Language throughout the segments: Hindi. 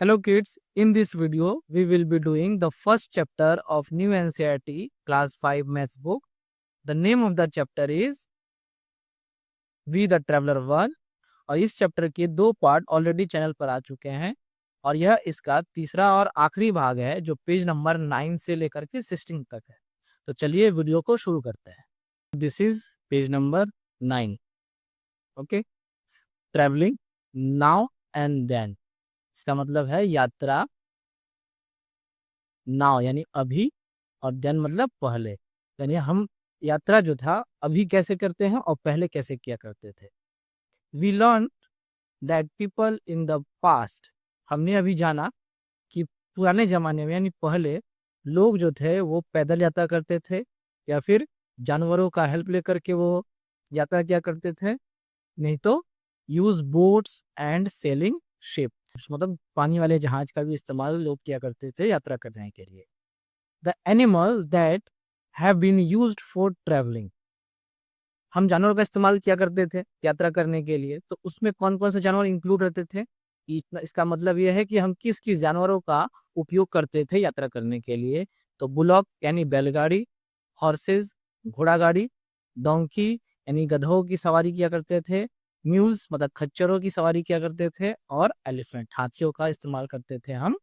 Hello kids, in this video we will be doing the first chapter of new NCERT class 5 maths book. The name of the chapter is We the Traveler 1 और इस चैप्टर के 2 पार्ट ऑलरेडी चैनल पर आ चुके हैं और यह इसका तीसरा और आखिरी भाग है जो पेज नंबर 9 से लेकर के 16 तक है। तो चलिए वीडियो को शुरू करते हैं। This is page number 9। Okay, travelling now and then, इसका मतलब है यात्रा, नाउ यानी अभी और देन मतलब पहले, यानी हम यात्रा जो था अभी कैसे करते हैं और पहले कैसे किया करते थे। We learn that people in the past, हमने अभी जाना कि पुराने जमाने में यानी पहले लोग जो थे वो पैदल यात्रा करते थे या फिर जानवरों का हेल्प लेकर के वो यात्रा किया करते थे, नहीं तो use boats and selling ship, मतलब पानी वाले जहाज का भी इस्तेमाल लोग किया करते थे यात्रा करने के लिए। The animal that have been used for travelling, हम जानवरों का इस्तेमाल किया करते थे यात्रा करने के लिए, तो उसमें कौन कौन से जानवर इंक्लूड रहते थे। इसका मतलब यह है कि हम किस किस जानवरों का उपयोग करते थे यात्रा करने के लिए। तो बुलॉक यानी बैलगाड़ी, हॉर्सेस घोड़ा गाड़ी, डोंकी यानी गधों की सवारी किया करते थे, म्यूल्स मतलब खच्चरों की सवारी किया करते थे, और एलिफेंट हाथियों का इस्तेमाल करते थे हम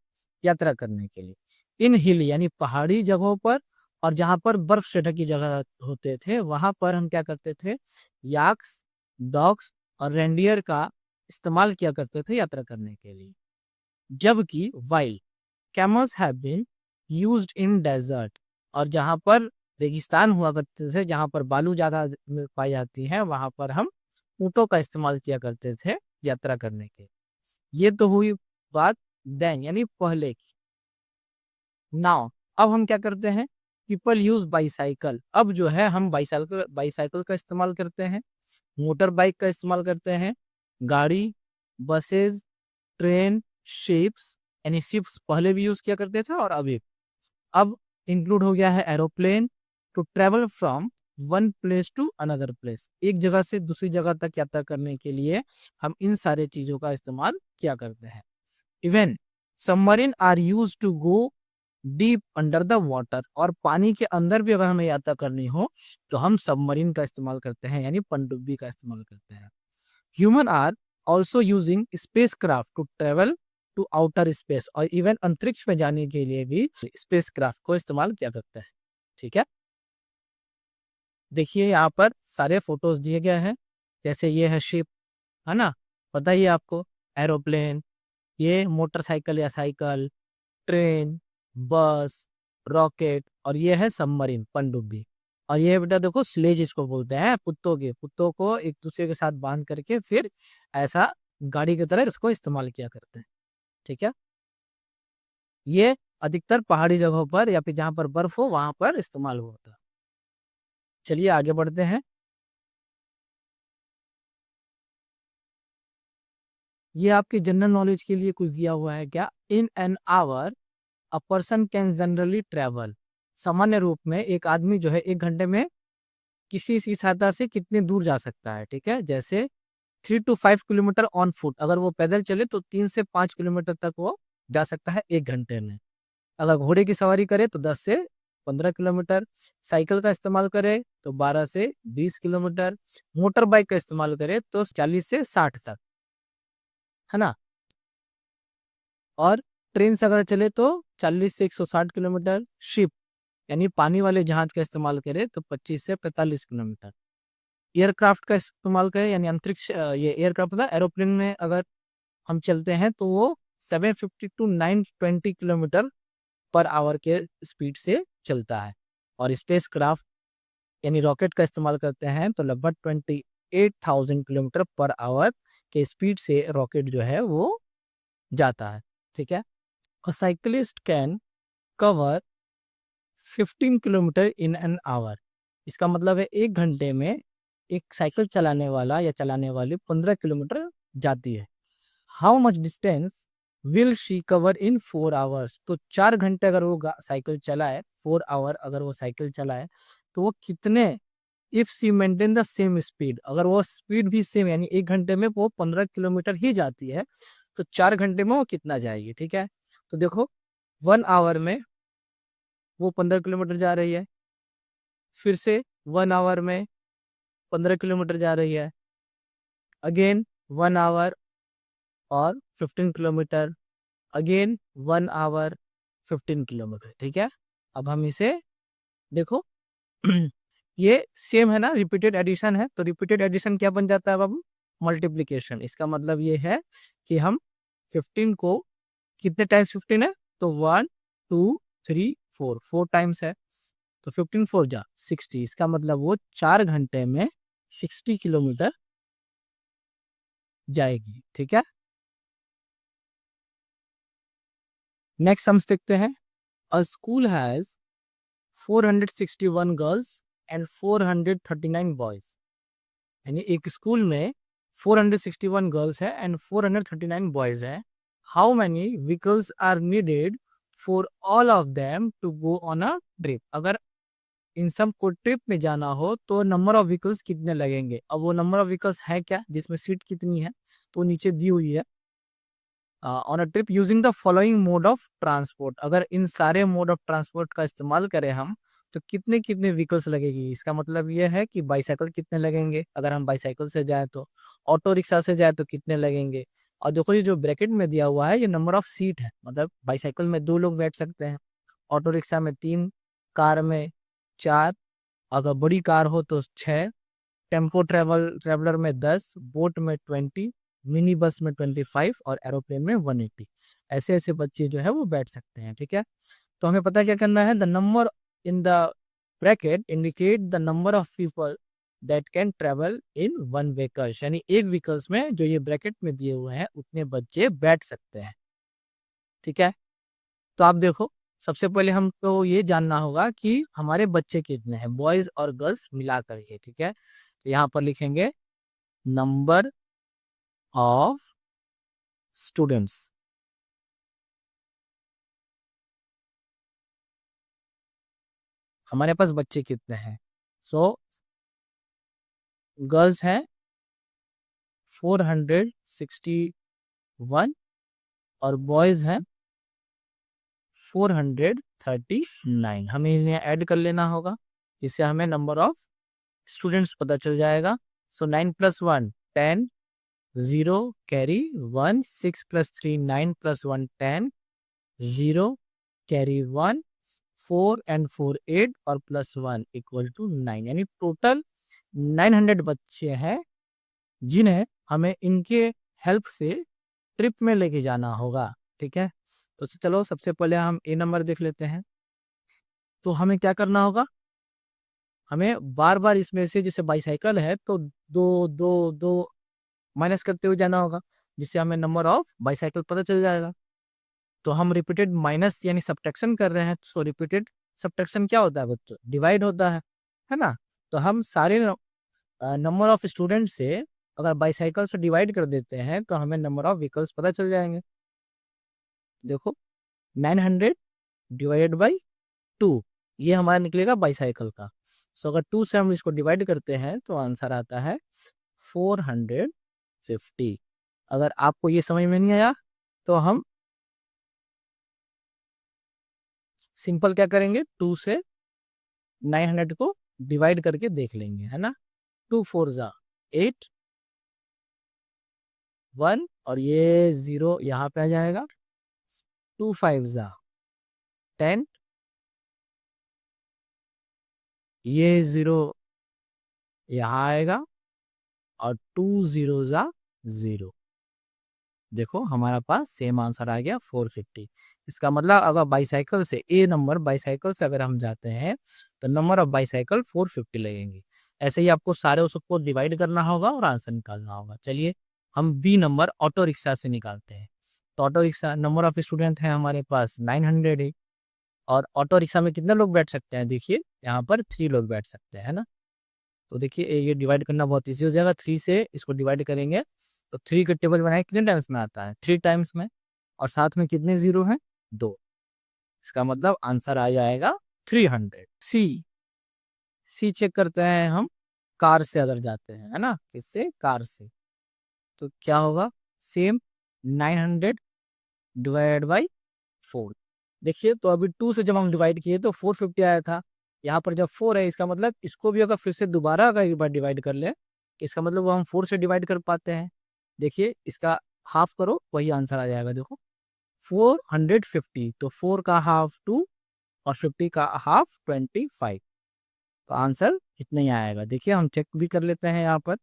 यात्रा करने के लिए। इन हिल यानी पहाड़ी जगहों पर और जहां पर बर्फ से ढकी जगह होते थे वहां पर हम क्या करते थे, याक्स, डॉग्स और रेंडियर का इस्तेमाल किया करते थे यात्रा करने के लिए। जबकि while camels have been used in desert, और जहां पर रेगिस्तान हुआ करते थे जहां पर बालू ज्यादा पाई जाती है वहां पर हम ऊंटों का इस्तेमाल किया करते थे यात्रा करने के। ये तो हुई बात देन यानी पहले की। नाउ अब हम क्या करते हैं, पीपल यूज बाईसाइकिल, अब जो है हम बाईसाइकिल का इस्तेमाल करते हैं, मोटर बाइक का इस्तेमाल करते हैं, गाड़ी, बसेस, ट्रेन, शिप्स, यानी शिप्स पहले भी यूज किया करते थे और अभी अब इंक्लूड हो गया है aeroplane, to travel from one place to another place, एक जगह से दूसरी जगह तक यात्रा करने के लिए हम इन सारे चीजों का इस्तेमाल किया करते हैं। Even submarine are use to go deep under the water, और पानी के अंदर भी अगर हमें यात्रा करनी हो तो हम सबमरीन का इस्तेमाल करते हैं यानी पनडुब्बी का इस्तेमाल करते हैं। Human are also using spacecraft to travel to outer space, और इवन अंतरिक्ष में जाने के लिए भी स्पेस क्राफ्ट को इस्तेमाल किया करता है। ठीक है, देखिए यहाँ पर सारे फोटोज दिए गए हैं, जैसे ये है शिप, है ना, पता ही है आपको, एरोप्लेन, ये मोटरसाइकिल या साइकिल, ट्रेन, बस, रॉकेट, और ये है सबमरीन पनडुब्बी। और ये बेटा देखो स्लेज इसको बोलते हैं, कुत्तों को एक दूसरे के साथ बांध करके फिर ऐसा गाड़ी की तरह इसको इस्तेमाल किया करते हैं। ठीक है, ये अधिकतर पहाड़ी जगहों पर या फिर जहां पर बर्फ हो वहां पर इस्तेमाल होता है। चलिए आगे बढ़ते हैं। ये आपके जनरल नॉलेज के लिए कुछ दिया हुआ है क्या। इन an our a person can generally travel, सामान्य रूप में एक आदमी जो है 1 घंटे में किसी की सहायता से कितनी दूर जा सकता है। ठीक है, जैसे 3 to 5 किलोमीटर ऑन फुट, अगर वो पैदल चले तो 3 से 5 किलोमीटर तक वो जा सकता है 1 घंटे में। अगर घोड़े की सवारी करे तो 10 से 15 किलोमीटर, साइकिल का इस्तेमाल करे तो 12 से 20 किलोमीटर, मोटर बाइक का इस्तेमाल करे तो 40 से 60 तक, है ना। और ट्रेन से अगर चले तो 40 से 160 किलोमीटर, शिप यानी पानी वाले जहाज का इस्तेमाल करे तो 25 से 45 किलोमीटर, एयरक्राफ्ट का इस्तेमाल करें यानी अंतरिक्ष, ये एयरक्राफ्ट था, एरोप्लेन में अगर हम चलते हैं तो वो 750 to 920 किलोमीटर पर आवर के स्पीड से चलता है। और स्पेस क्राफ्ट यानी रॉकेट का इस्तेमाल करते हैं तो लगभग 28,000 किलोमीटर पर आवर के स्पीड से रॉकेट जो है वो जाता है। ठीक है, और cyclist can cover 15 kilometre in an our, इसका मतलब है 1 घंटे में एक साइकिल चलाने वाला या चलाने वाली 15 किलोमीटर जाती है। How much distance will she cover in 4 hours, तो 4 घंटे अगर वो साइकिल चलाए, 4 आवर अगर वो साइकिल चलाए तो वो कितने, if she maintain the same speed, अगर वो स्पीड भी सेम यानी 1 घंटे में वो 15 किलोमीटर ही जाती है तो 4 घंटे में वो कितना जाएगी, ठीक है। तो देखो 1 आवर में वो 15 किलोमीटर जा रही है, फिर से 1 आवर में 15 किलोमीटर जा रही है, अगेन 1 आवर और 15 किलोमीटर, अगेन 1 आवर 15 किलोमीटर, ठीक है। अब हम इसे देखो ये सेम है ना, रिपीटेड एडिशन है, तो रिपीटेड एडिशन क्या बन जाता है बाबू, मल्टीप्लीकेशन। इसका मतलब ये है कि हम 15 को कितने टाइम्स 15 है, तो 1 2 3 4 4 टाइम्स है, तो 15 4 जा 60, इसका मतलब वो 4 घंटे में 60 किलोमीटर जाएगी, ठीक है। नेक्स्ट हम देखते हैं, a school has 461 girls and 439 boys, यानी एक स्कूल में 461 गर्ल्स है एंड 439 बॉयज है। How many vehicles are needed for all of them to go on a trip, अगर इन सब को ट्रिप में जाना हो तो नंबर ऑफ व्हीकल्स कितने लगेंगे। अब वो नंबर ऑफ व्हीकल्स है क्या, जिसमें सीट कितनी है, तो नीचे दी हुई है। On a trip using the following mode of transport, अगर इन सारे मोड ऑफ ट्रांसपोर्ट का इस्तेमाल करें हम तो कितने कितने व्हीकल्स लगेगी। इसका मतलब ये है कि बाईसाइकिल कितने लगेंगे, अगर हम बाईसाइकिल से जाए तो, ऑटो रिक्शा से जाए तो कितने लगेंगे। और देखो ये जो ब्रैकेट में दिया हुआ है ये नंबर ऑफ सीट है, मतलब बाईसाइकिल में 2 लोग बैठ सकते हैं, ऑटो रिक्शा में 3, कार में 4, अगर बड़ी कार हो तो 6, टेम्पो ट्रेवलर में 10, बोट में 20, मिनी बस में 25 और एरोप्लेन में 180, ऐसे ऐसे बच्चे जो है वो बैठ सकते हैं, ठीक है। तो हमें पता क्या करना है, the number in the bracket indicate the number of people that can travel in one vehicles, यानी एक व्हीकल्स में जो ये ब्रैकेट में दिए हुए हैं उतने बच्चे बैठ सकते हैं, ठीक है। तो आप देखो सबसे पहले हमको ये जानना होगा कि हमारे बच्चे कितने हैं, बॉयज और गर्ल्स मिलाकर ये, ठीक है। तो यहाँ पर लिखेंगे नंबर ऑफ स्टूडेंट्स, हमारे पास बच्चे कितने हैं। सो गर्ल्स हैं 461 और बॉयज हैं 439, हमें इन्हें ऐड कर लेना होगा, इससे हमें नंबर ऑफ स्टूडेंट्स पता चल जाएगा। सो 9 + 1 10, 0 कैरी 1, 6 + 3 9 + 1 10, 0 कैरी 1, 4 and 4 8 और +1 = 9, यानी टोटल 900 बच्चे हैं जिन्हें हमें इनके हेल्प से ट्रिप में लेके जाना होगा, ठीक है। तो चलो सबसे पहले हम ए नंबर देख लेते हैं। तो हमें क्या करना होगा, हमें बार बार इसमें से, जैसे बाईसाइकिल है तो 2 2 2 माइनस करते हुए जाना होगा, जिससे हमें नंबर ऑफ बाईसाइकिल पता चल जाएगा। तो हम रिपीटेड माइनस यानी सब्ट्रैक्शन कर रहे हैं, सो रिपीटेड सब्ट्रैक्शन क्या होता है बच्चों, डिवाइड होता है ना। तो हम सारे नंबर ऑफ स्टूडेंट से अगर बाईसाइकिल से डिवाइड कर देते हैं तो हमें नंबर ऑफ व्हीकल्स पता चल जाएंगे। देखो 900 डिवाइडेड बाई 2, ये हमारा निकलेगा बाईसाइकिल का। सो अगर 2 से हम इसको डिवाइड करते हैं तो आंसर आता है 450। अगर आपको ये समझ में नहीं आया तो हम सिंपल क्या करेंगे, 2 से 900 को डिवाइड करके देख लेंगे, है ना। 2 4 जा 8, 1 और ये 0 यहाँ पे आ जाएगा, 2 5 जा 10, ये 0 यहाँ आएगा और 2 0 जा 0। देखो हमारा पास सेम आंसर आ गया 450। इसका मतलब अगर बाईसाइकिल से, ए नंबर बाईसाइकिल से अगर हम जाते हैं तो नंबर ऑफ बाईसाइकिल 450 लगेंगे। ऐसे ही आपको सारे उसको डिवाइड करना होगा और आंसर निकालना होगा। चलिए हम बी नंबर ऑटो रिक्शा से निकालते हैं। तो auto rickshaw, number of student है हमारे पास 900 है, और ऑटो रिक्शा में कितने लोग बैठ सकते हैं, देखिए यहाँ पर 3 लोग बैठ सकते हैं, है ना। तो देखिए ये डिवाइड करना बहुत ईजी हो जाएगा, 3 से इसको डिवाइड करेंगे तो 3 का टेबल बनाए कितने टाइम्स में आता है, 3 टाइम्स में, और साथ में कितने जीरो हैं, 2। इसका मतलब आंसर आ जाएगा 300। सी, सी चेक करते हैं हम, कार से अगर जाते हैं, है ना, किससे, कार से, तो क्या होगा, सेम 900 डिवाइड बाई 4। देखिए, तो अभी 2 से जब हम डिवाइड किए तो 450 आया था। यहाँ पर जब 4 है, इसका मतलब इसको भी अगर फिर से दोबारा अगर एक बार डिवाइड कर ले, इसका मतलब वो हम 4 से डिवाइड कर पाते हैं। देखिए, इसका हाफ करो, वही आंसर आ जाएगा। देखो, 450, तो 4 का हाफ 2 और 50 का हाफ 25, तो आंसर इतना ही आएगा। देखिए, हम चेक भी कर लेते हैं यहाँ पर।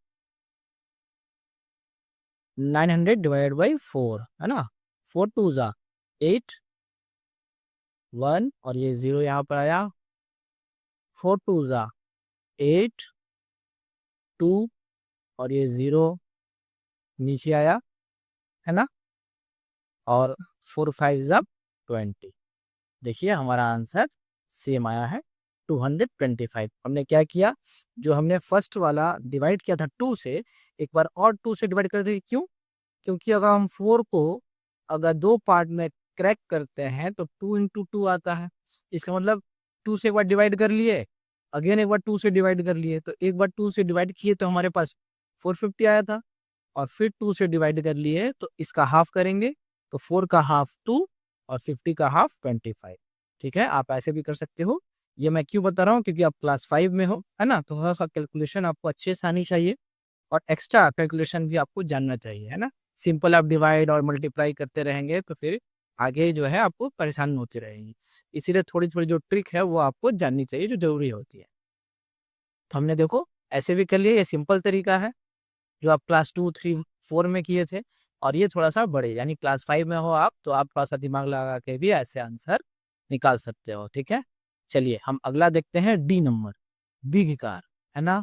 900 डिवाइड बाई 4 है ना, 4 2 जा 8, 1 और ये 0 यहाँ पर आया, 4 2 जा 8, 2 और ये 0 नीचे आया, है ना, और 4 5 जा 20। देखिए, हमारा आंसर सेम आया है, 225। हमने क्या किया, जो हमने फर्स्ट वाला डिवाइड किया था 2 से, एक बार और 2 से डिवाइड कर दें। क्यों? क्योंकि अगर हम 4 को अगर 2 पार्ट में क्रैक करते हैं तो 2 इंटू 2 आता है। इसका मतलब 2 से एक बार डिवाइड कर लिए, अगेन एक बार 2 से डिवाइड कर लिए, तो एक बार 2 से डिवाइड किए तो हमारे पास 450 आया था, और फिर 2 से डिवाइड कर लिए तो इसका हाफ करेंगे, तो 4 का हाफ 2 और 50 का हाफ 25। ठीक है, आप ऐसे भी कर सकते हो। ये मैं क्यों बता रहा हूँ, क्योंकि आप क्लास 5 में हो, है ना, तो थोड़ा सा कैलकुलेशन आपको अच्छे से आनी चाहिए, और एक्स्ट्रा कैलकुलेशन भी आपको जानना चाहिए, है ना। सिंपल आप डिवाइड और मल्टीप्लाई करते रहेंगे तो फिर आगे जो है आपको परेशानी होती रहेगी। इसीलिए थोड़ी थोड़ी जो ट्रिक है वो आपको जाननी चाहिए, जो जरूरी होती है। तो हमने देखो ऐसे भी कर लिया, ये सिंपल तरीका है जो आप क्लास 2 3 4 में किए थे, और ये थोड़ा सा बड़े यानी क्लास 5 में हो आप, तो आप थोड़ा सा दिमाग लगा के भी ऐसे आंसर निकाल सकते हो। ठीक है, चलिए हम अगला देखते हैं, डी नंबर, बिग कार, है ना।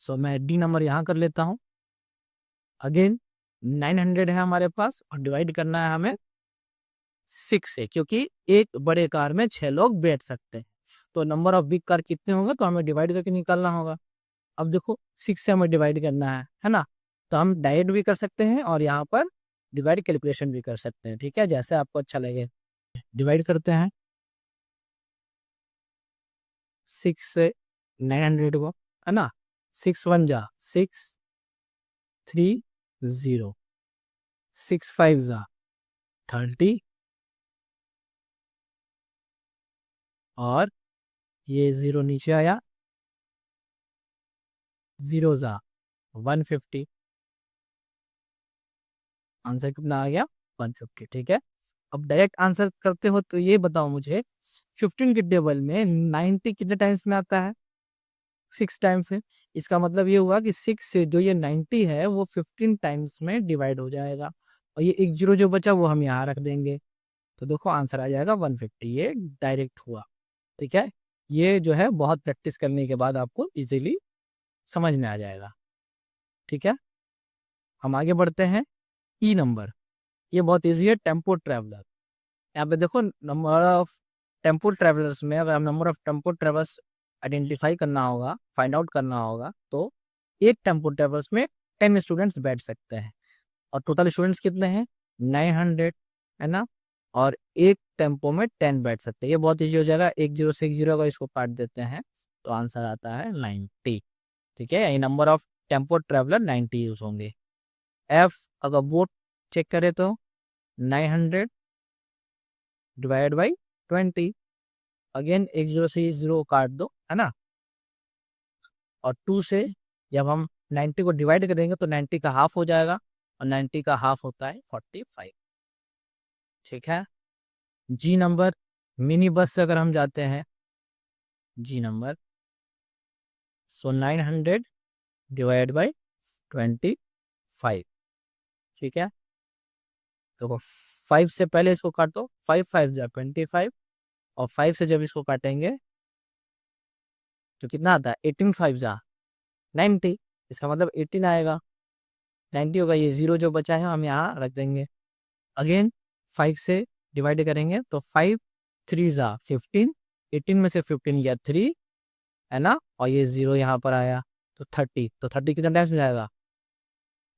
सो मैं डी नंबर यहाँ कर लेता हूँ। अगेन 900 है हमारे पास, और डिवाइड करना है हमें 6 से, क्योंकि एक बड़े कार में 6 लोग बैठ सकते हैं। तो नंबर ऑफ बिग कार कितने होंगे, तो हमें डिवाइड करके निकालना होगा। अब देखो 6 से हमें डिवाइड करना है ना, तो हम डायरेक्ट भी कर सकते हैं और यहाँ पर डिवाइड कैलकुलेशन भी कर सकते हैं। ठीक है, जैसे आपको अच्छा लगे। डिवाइड करते हैं 6 से 900 को, है ना, 6 1 जा 6, 3 0, 6 5 जा 30, और ये 0 नीचे आया, 0 जा 150, आंसर कितना आ गया, 150। ठीक है, अब डायरेक्ट आंसर करते हो तो ये बताओ मुझे, 15 के टेबल में 90 कितने टाइम्स में आता है, 6 टाइम्स है। इसका मतलब ये हुआ कि 6 से जो ये 90 है वो 15 टाइम्स में डिवाइड हो जाएगा, और ये एक जीरो जो बचा वो हम यहाँ रख देंगे, तो देखो आंसर आ जाएगा 150। ये डायरेक्ट हुआ। ठीक है, ये जो है बहुत प्रैक्टिस करने के बाद आपको इजीली समझ में आ जाएगा। ठीक है, हम आगे बढ़ते हैं, ई नंबर, ये बहुत ईजी है, टेम्पो ट्रैवलर। यहाँ पे देखो नंबर ऑफ टेम्पो ट्रैवलर्स में, अगर हम number of tempo travellers identify करना होगा, फाइंड आउट करना होगा, तो एक टेम्पो ट्रैवलर्स में 10 स्टूडेंट्स बैठ सकते हैं, और टोटल स्टूडेंट्स कितने हैं, 900, है ना, और एक टेम्पो में 10 बैठ सकते हैं। ये बहुत ईजी हो जाएगा, एक जीरो से एक जीरो अगर इसको काट देते हैं तो आंसर आता है 90। ठीक है, ये number of tempo traveller 90 use होंगे। एफ, अगर बोट चेक करें तो 900 डिवाइड बाई 20, अगेन एक जीरो से ये जीरो काट दो, है ना, और 2 से जब हम 90 को डिवाइड करेंगे तो 90 का हाफ हो जाएगा, और 90 का हाफ होता है 45। ठीक है, जी नंबर, मिनी बस से अगर हम जाते हैं, जी नंबर, सो 900 डिवाइड बाई 25। ठीक है, तो 5 से पहले इसको काटो, 5 5 जा 25, और 5 से जब इसको काटेंगे तो कितना आता है, 18 5 जा 90, इसका मतलब 18 आएगा, 90 होगा, ये जीरो जो बचा है हम यहाँ रख देंगे। अगेन 5 से डिवाइड करेंगे तो 5 3 जा 15, 18 में से 15 गया 3, है ना, और ये जीरो यहाँ पर आया तो 30, तो 30 कितना टाइम्स में जाएगा,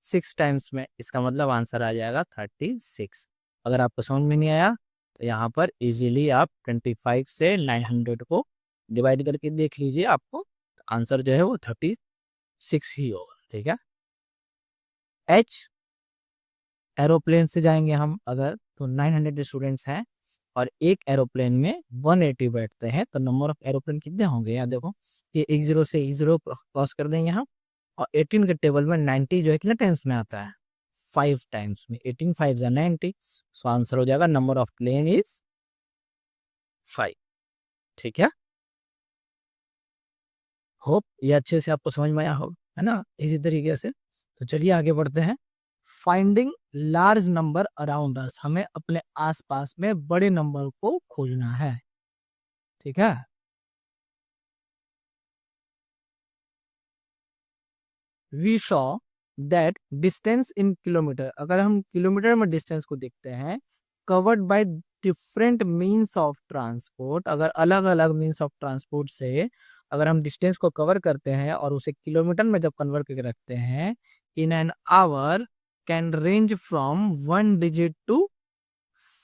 6 टाइम्स में, इसका मतलब आंसर आ जाएगा 36। अगर आपको समझ में नहीं आया तो यहाँ पर इजीली आप 25 से 900 को डिवाइड करके देख लीजिए, आपको आंसर जो है वो 36 ही होगा। ठीक है, एच एरोप्लेन से जाएंगे हम अगर, तो 900 स्टूडेंट्स हैं और एक एरोप्लेन में 180 बैठते हैं, तो नंबर ऑफ एरोप्लेन कितने होंगे यहाँ देखो, ये एक जीरो से एक जीरो क्रॉस कर देंगे हम। और 18 के टेबल में 90 जो है कितने टाइम्स में आता है, 5 टाइम्स में, 18 5 जा 90, सो आंसर हो जाएगा नंबर ऑफ प्लेन इज 5। ठीक है, होप ये अच्छे से आपको समझ में आया हो, है ना, इसी तरीके से। तो चलिए आगे बढ़ते हैं। Finding large number around us, हमें अपने आसपास में बड़े नंबर को खोजना है। ठीक है, we show that distance in kilometre, अगर हम किलोमीटर में डिस्टेंस को देखते हैं, covered by different means of transport, अगर अलग अलग मीन्स ऑफ ट्रांसपोर्ट से अगर हम डिस्टेंस को कवर करते हैं और उसे किलोमीटर में जब कन्वर्ट करके रखते हैं, in an hour can range from 1 digit to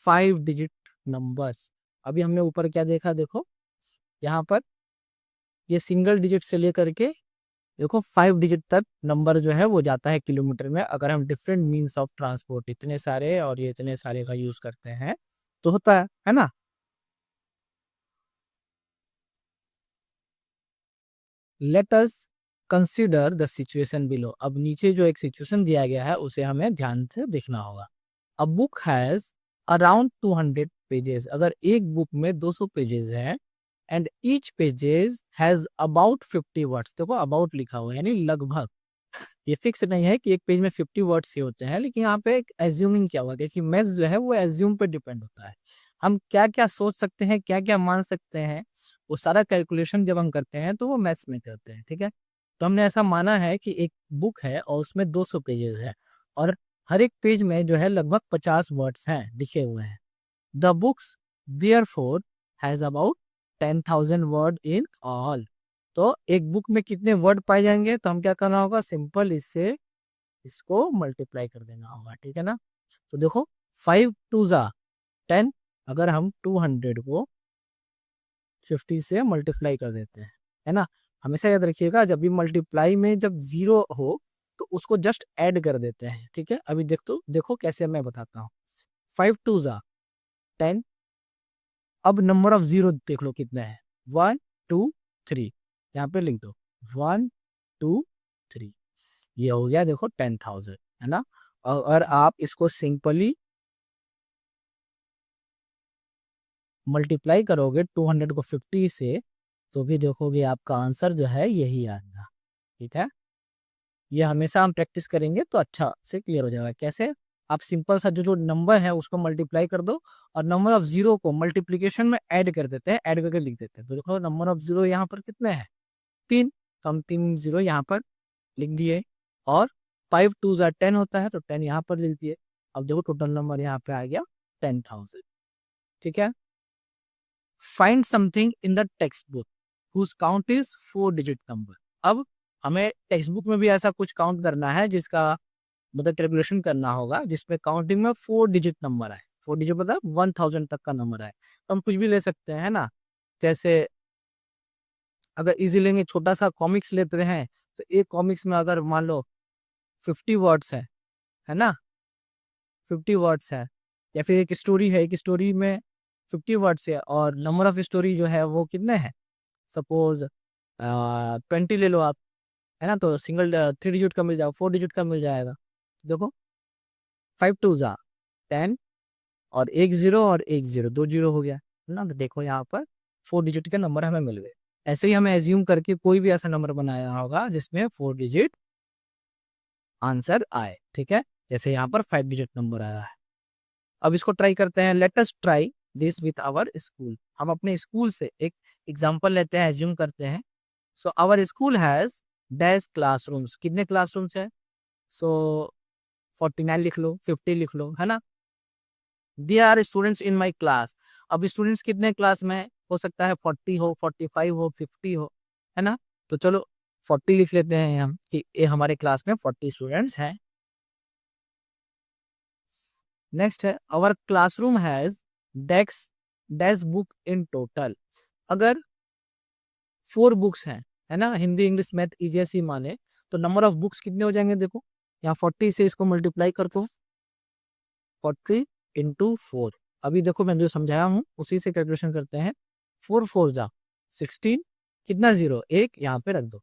5 digit numbers. अभी हमने ऊपर क्या देखा, देखो यहाँ पर ये सिंगल डिजिट से लेकर के देखो 5 डिजिट तक नंबर जो है वो जाता है किलोमीटर में, अगर हम डिफरेंट मीन्स ऑफ ट्रांसपोर्ट इतने सारे और ये इतने सारे का यूज करते हैं तो होता है ना। Let us consider the situation below, अब नीचे जो एक सिचुएशन दिया गया है उसे हमें ध्यान से देखना होगा। A book has around 200 pages, अगर एक बुक में 200 पेजेस है, and each pages has about 50 words, देखो अबाउट लिखा हुआ है यानी लगभग, ये फिक्स नहीं है कि एक पेज में 50 वर्ड्स ही होते हैं, लेकिन यहाँ पे एक एज्यूमिंग क्या हुआ, क्योंकि मैथ्स जो है वो एज्यूम पे डिपेंड होता है। हम क्या क्या सोच सकते हैं, क्या क्या मान सकते हैं, वो सारा कैलकुलेशन जब हम करते हैं तो वो मैथ्स में करते हैं। ठीक है, तो हमने ऐसा माना है कि एक बुक है और उसमें 200 पेजेस है और हर एक पेज में जो है लगभग 50 वर्ड्स हैं लिखे हुए हैं। The books therefore has about 10,000 word in all, तो एक बुक में कितने वर्ड पाए जाएंगे, तो हम क्या करना होगा, सिंपल इससे इसको मल्टीप्लाई कर देना होगा। ठीक है ना, तो देखो 5 2 जा 10, अगर हम 200 को 50 से मल्टीप्लाई कर देते हैं, है ना, हमेशा याद रखिएगा जब भी मल्टीप्लाई में जब जीरो हो तो उसको जस्ट ऐड कर देते हैं। ठीक है, अभी देखो कैसे मैं बताता हूँ। 5 2 जा 10, अब नंबर ऑफ जीरो देख लो कितने हैं, 1 2 3, यहाँ पे लिख दो 1 2 3, ये हो गया देखो 10,000, है ना। और आप इसको सिंपली मल्टीप्लाई करोगे 200 को 50 से, तो भी देखोगे आपका आंसर जो है यही आएगा। ठीक है, ये हमेशा हम प्रैक्टिस करेंगे तो अच्छा से क्लियर हो जाएगा। कैसे, आप सिंपल सा जो जो नंबर है उसको मल्टीप्लाई कर दो और नंबर ऑफ जीरो को मल्टीप्लीकेशन में ऐड कर देते हैं, ऐड करके लिख देते हैं, तो देखो नंबर ऑफ जीरो यहाँ पर कितने हैं, 3, तो हम 3 जीरो यहाँ पर लिख दिए। और 5 2 जा 10 होता है तो 10 यहाँ पर लिख दिए। अब देखो टोटल नंबर यहाँ पे आ गया 10,000। ठीक है, find something in the textbook whose count is 4 digit number, अब हमें टेक्स्ट बुक में भी ऐसा कुछ काउंट करना है जिसका मतलब कैलकुलेशन करना होगा जिसमें काउंटिंग में 4 डिजिट नंबर आए, 4 डिजिट मतलब 1000 तक का नंबर आए, तो हम कुछ भी ले सकते हैं, है ना। जैसे अगर इजी लेंगे, छोटा सा कॉमिक्स लेते हैं, तो एक कॉमिक्स में अगर मान लो 50 वर्ड्स है ना, 50 वर्ड्स है, या फिर एक स्टोरी है, एक स्टोरी में 50 वर्ड्स है और नंबर ऑफ स्टोरी जो है वो कितने हैं, सपोज 20 ले लो आप, है ना, तो सिंगल 3 डिजिट का मिल जाएगा, 4 डिजिट का मिल जाएगा। देखो 5 2 जा 10 और एक जीरो और एक जीरो, 2 जीरो हो गया, है ना, तो देखो यहाँ पर 4 डिजिट के नंबर हमें मिल गए। ऐसे ही हमें एज्यूम करके कोई भी ऐसा नंबर बनाया होगा जिसमें 4 डिजिट आंसर आए। ठीक है, जैसे यहाँ पर 5 डिजिट नंबर आया है। अब इसको ट्राई करते हैं, let us try this with our school, हम अपने स्कूल से एक एग्जांपल लेते हैं, एज्यूम करते हैं। So our school has dash classrooms, कितने क्लासरूम्स है, सो 49 लिख लो, 50 लिख लो, है ना। There are students in my class, अब स्टूडेंट्स कितने क्लास में है, हो सकता है 40 हो, 45 हो, 50 हो, है ना, तो चलो 40 लिख लेते हैं हम कि ये हमारे क्लास में 40 स्टूडेंट्स हैं। नेक्स्ट है our classroom has desk dash book in total, अगर 4 बुक्स हैं, है ना, हिंदी इंग्लिश मैथ ईवीएस ही माने, तो नंबर ऑफ बुक्स कितने हो जाएंगे, देखो यहाँ 40 से इसको मल्टीप्लाई कर दो, 40 इंटू 4। अभी देखो मैं जो समझाया हूँ उसी से कैलकुलेशन करते हैं। 4 4 जा 16, कितना जीरो, एक यहाँ पे रख दो,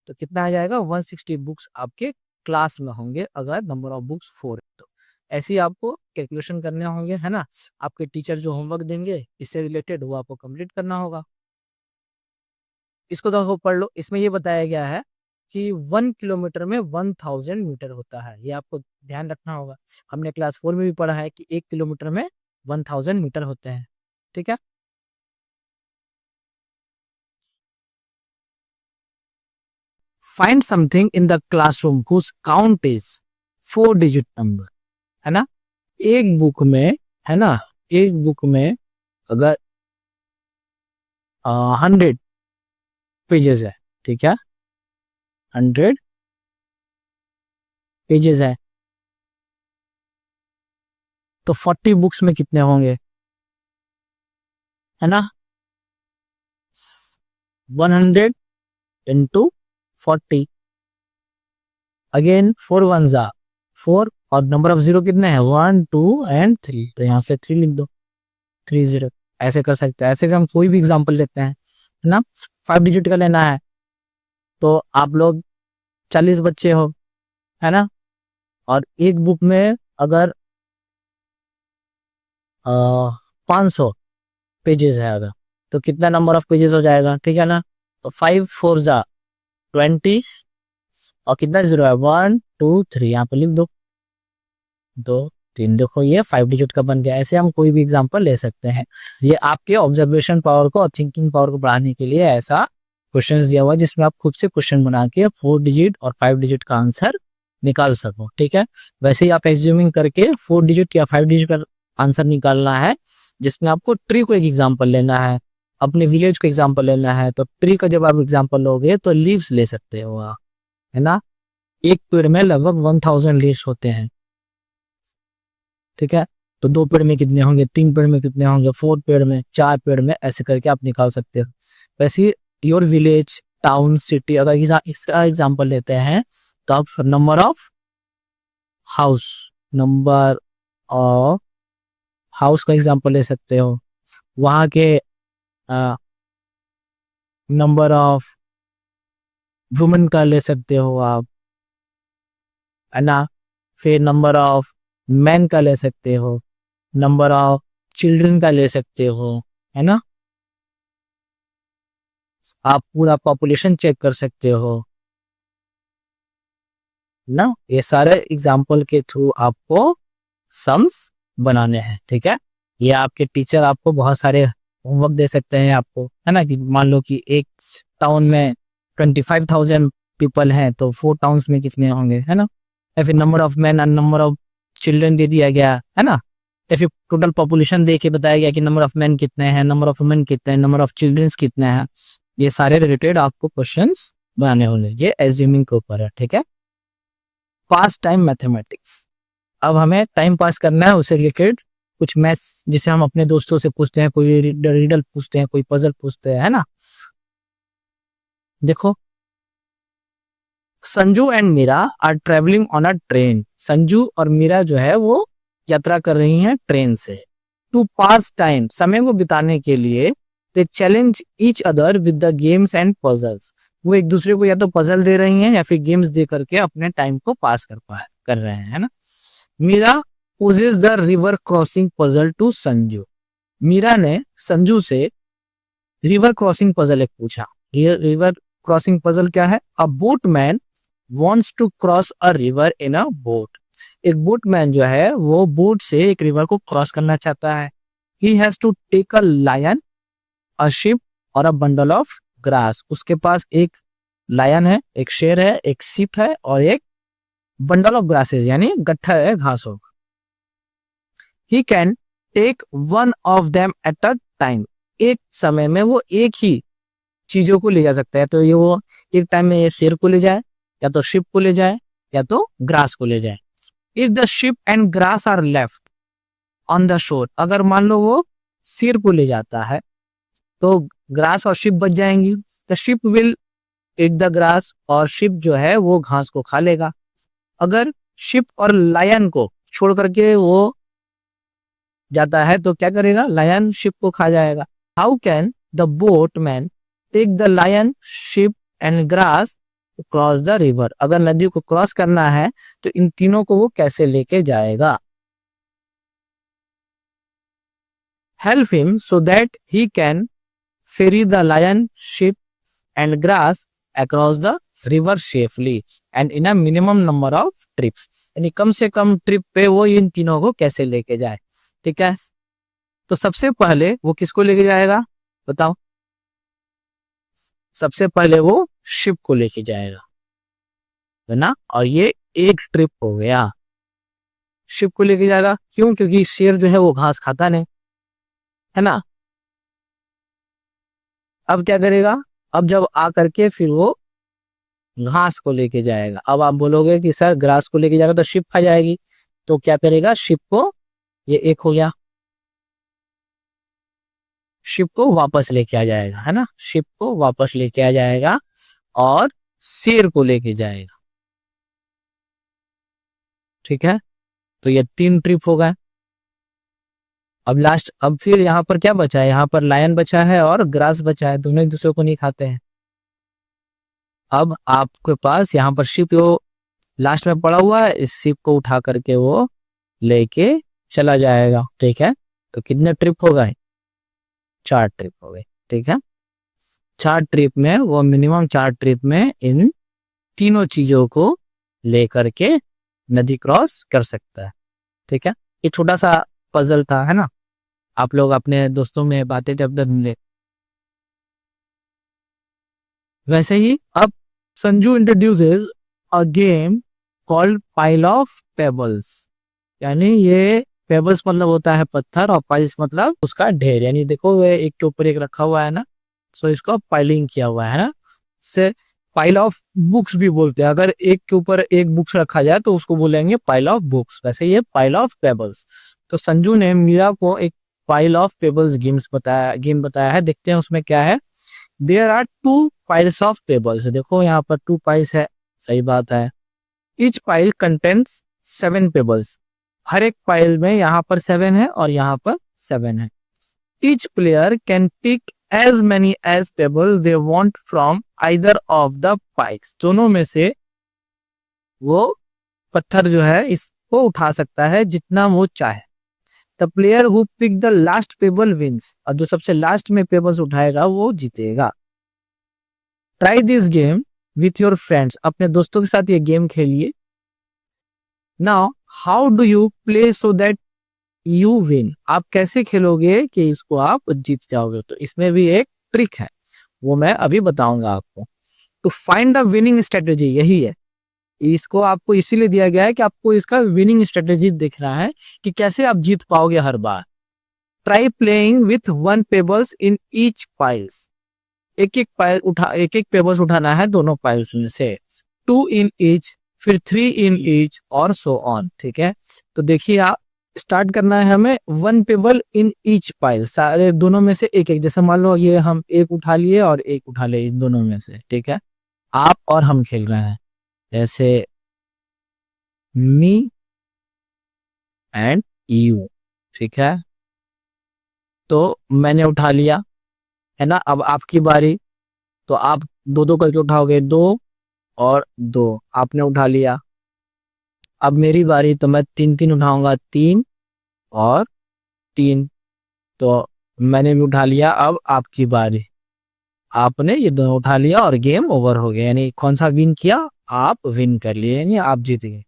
तो कितना आ जाएगा 160 बुक्स आपके क्लास में होंगे अगर नंबर ऑफ बुक्स 4 है तो। ऐसे ही आपको कैलकुलेशन करने होंगे, है ना। आपके टीचर जो होमवर्क देंगे इससे रिलेटेड वो आपको कंप्लीट करना होगा। इसको तो पढ़ लो, इसमें ये बताया गया है कि 1 किलोमीटर में 1000 मीटर होता है, ये आपको ध्यान रखना होगा। हमने क्लास 4 में भी पढ़ा है कि 1 किलोमीटर में 1000 मीटर होते हैं, ठीक है। Find something in the classroom whose count is 4 digit number, है ना। एक बुक में, है ना, एक बुक में अगर 100 पेजेस है, ठीक है, 100 पेजेस है, तो 40 बुक्स में कितने होंगे, है ना। 100 इंटू 40, अगेन 4 1 जा 4, और नंबर ऑफ जीरो कितने हैं 1 2 एंड 3, तो यहाँ पे 3 लिख दो, 30। ऐसे कर सकते हैं। ऐसे हम कोई भी एग्जांपल लेते हैं, है ना। 5 डिजिट का लेना है तो आप लोग 40 बच्चे हो, है ना, और एक बुक में अगर 500 पेजेस है अगर, तो कितना नंबर ऑफ पेजेस हो जाएगा, ठीक है ना। तो 5 4 जा 20, और कितना जीरो है 1 2 3, यहाँ पे लिख दो 2 3। देखो ये 5 डिजिट का बन गया। ऐसे हम कोई भी एग्जांपल ले सकते हैं। ये आपके ऑब्जर्वेशन पावर को और थिंकिंग पावर को बढ़ाने के लिए ऐसा क्वेश्चन दिया हुआ है जिसमें आप खुद से क्वेश्चन बना के 4 डिजिट और 5 डिजिट का आंसर निकाल सको, ठीक है। वैसे ही आप एज्यूमिंग करके 4 डिजिट या 5 डिजिट का आंसर निकालना है, जिसमें आपको ट्री को एक एग्जाम्पल लेना है, अपने विलेज को एग्जाम्पल लेना है। तो ट्री का जब आप एग्जाम्पल लोगे तो लीव्स ले सकते हो आप, है ना। एक पेड़ में लगभग 1000 लीव्स होते हैं, ठीक है। तो 2 पेड़ में कितने होंगे, 3 पेड़ में कितने होंगे, 4 पेड़ में, 4 पेड़ में, ऐसे करके आप निकाल सकते हो। वैसे योर विलेज टाउन सिटी अगर इसका एग्जांपल लेते हैं तो आप number of house, number of house का एग्जांपल ले सकते हो। वहां के नंबर ऑफ वुमेन का ले सकते हो आप, है ना। फिर नंबर ऑफ मैन का ले सकते हो, नंबर ऑफ चिल्ड्रन का ले सकते हो, है ना। आप पूरा पॉपुलेशन चेक कर सकते हो ना। ये सारे एग्जाम्पल के थ्रू आपको सम्स बनाने हैं, ठीक है। ये आपके टीचर आपको बहुत सारे होमवर्क दे सकते हैं आपको, है ना, कि मान लो कि एक टाउन में 25,000 पीपल हैं तो 4 टाउन्स में कितने होंगे, है ना। या फिर number of man and number of children they दिया गया, है ना। या फिर टोटल पॉपुलेशन दे के बताया गया कि नंबर ऑफ मैन कितने हैं, नंबर ऑफ वुमेन कितने हैं, नंबर ऑफ चिल्ड्रंस कितने हैं। ये सारे रिलेटेड आपको क्वेश्चंस बनाने होंगे। ये एज्यूमिंग के ऊपर है, ठीक है। पास टाइम मैथमेटिक्स, अब हमें टाइम पास करना है उससे रिलेटेड कुछ मैथ्स, जिसे हम अपने दोस्तों से पूछते हैं, कोई रीडल पूछते हैं, कोई पजल पूछते हैं, है ना। देखो, Sanju and Meera are travelling on a train. Sanju और मीरा जो है वो यात्रा कर रही हैं ट्रेन से। टू पास टाइम, समय को बिताने के लिए, they challenge each other with the games and puzzles. वो एक दूसरे को या तो पजल दे रही हैं या फिर गेम्स दे करके अपने टाइम को पास कर रहे हैं, है ना। Meera poses the river crossing puzzle to Sanju. Meera ने संजू से रिवर क्रॉसिंग पजल एक पूछा। रिवर क्रॉसिंग पजल क्या है, a boatman wants to cross a river in a boat। एक बोटमैन जो है वो बोट से एक रिवर को क्रॉस करना चाहता है। he has to take a lion, a sheep और a bundle of grass। उसके पास एक लायन है, एक शेर है, एक शिप है और एक बंडल ऑफ ग्रासेस यानी गट्ठा है घासों। he can take one of them at a time। एक समय में वो एक ही चीजों को ले जा सकता है। तो ये वो एक टाइम में ये शेर को ले जाए, या तो शिप को ले जाए, या तो ग्रास को ले जाए। If the sheep and grass are left on the shore, अगर मान लो वो शेर को ले जाता है तो ग्रास और शिप बच जाएंगी। The ship will eat the grass, और शिप जो है वो घास को खा लेगा। अगर शिप और लायन को छोड़ करके वो जाता है तो क्या करेगा, लायन शिप को खा जाएगा। How can the boatman take the lion sheep and grass cross the river, अगर नदी को क्रॉस करना है तो इन तीनों को वो कैसे लेके जाएगा। Help him so that he can ferry the lion sheep and grass across the river safely and in a minimum number of trips, यानी कम से कम ट्रिप पे वो इन तीनों को कैसे लेके जाए। ठीक है, तो सबसे पहले वो किसको लेके जाएगा बताओ, सबसे पहले वो शिप को लेके जाएगा, है ना, और ये एक ट्रिप हो गया। शिप को लेके जाएगा क्यों, क्योंकि शेर जो है वो घास खाता नहीं, है ना। अब क्या करेगा, अब जब आ करके फिर वो घास को लेके जाएगा। अब आप बोलोगे कि सर ग्रास को लेके जाएगा तो शिप खा जाएगी, तो क्या करेगा, शिप को, ये एक हो गया, शिप को वापस लेके आ जाएगा, है ना, शिप को वापस लेके आ जाएगा और शेर को लेके जाएगा। ठीक है, तो ये 3 ट्रिप हो गए। अब लास्ट, अब फिर यहाँ पर क्या बचा है, यहाँ पर लायन बचा है और ग्रास बचा है, दोनों एक दूसरे को नहीं खाते हैं। अब आपके पास यहाँ पर शिप वो लास्ट में पड़ा हुआ है, इस शिप को उठा करके वो लेके चला जाएगा। ठीक है, तो कितने ट्रिप हो गए, 4 ट्रिप हो गए। ठीक है, 4 ट्रिप में वो मिनिमम 4 ट्रिप में इन तीनों चीजों को लेकर के नदी क्रॉस कर सकता है। ठीक है, ये छोटा सा पजल था, है ना, आप लोग अपने दोस्तों में बातें जब मिले। वैसे ही अब Sanju introduces a game called pile of pebbles, यानी ये पेबल्स मतलब होता है पत्थर और पाइल्स मतलब उसका ढेर, यानी देखो ये एक के ऊपर एक रखा हुआ है ना, सो इसको पाइलिंग किया हुआ है ना, से पाइल ऑफ बुक्स भी बोलते हैं, अगर एक के ऊपर एक बुक्स रखा जाए तो उसको बोलेंगे पाइल ऑफ बुक्स, वैसे ये पाइल ऑफ पेबल्स। तो संजू ने मीरा को एक पाइल ऑफ पेबल्स गेम बताया है, देखते हैं उसमें क्या है। There are 2 piles of pebbles, देखो यहाँ पर 2 पाइल्स है, सही बात है। ईच पाइल कंटेंट्स 7 पेबल्स, हर एक पाइल में यहाँ पर 7 है और यहाँ पर 7 है। Each player can pick as many as pebble they want from either of the piles, दोनों में से वो पत्थर जो है इसको उठा सकता है जितना वो चाहे। The player who pick the last pebble wins, और जो सबसे लास्ट में पेबल्स उठाएगा वो जीतेगा। Try this game with your friends, अपने दोस्तों के साथ ये गेम खेलिए। Now how do you play so that you win, आप कैसे खेलोगे कि इसको आप जीत जाओगे, तो इसमें भी एक ट्रिक है, वो मैं अभी बताऊंगा आपको। To find the winning strategy, यही है, इसको आपको इसीलिए दिया गया है कि आपको इसका विनिंग स्ट्रेटेजी दिखना है कि कैसे आप जीत पाओगे हर बार। Try playing with 1 pebbles in each piles, एक एक पेबल्स उठाना है दोनों पाइल्स में से, 2 इन ईच, फिर 3 इन ईच और सो ऑन। ठीक है, तो देखिए आप स्टार्ट करना है हमें 1 पेबल इन ईच पाइल, सारे दोनों में से एक एक, जैसे मान लो ये हम एक उठा लिए और एक उठा लिए इन दोनों में से। ठीक है, आप और हम खेल रहे हैं, जैसे मी एंड यू। ठीक है, तो मैंने उठा लिया, है ना, अब आपकी बारी, तो आप 2-2 करके उठाओगे, 2 और 2, आपने उठा लिया। अब मेरी बारी, तो मैं 3-3 उठाऊंगा, 3 और 3, तो मैंने भी उठा लिया। अब आपकी बारी, आपने ये दोनों उठा लिया और गेम ओवर हो गया, यानी कौन सा विन किया, आप विन कर लिए, यानी आप जीत गए।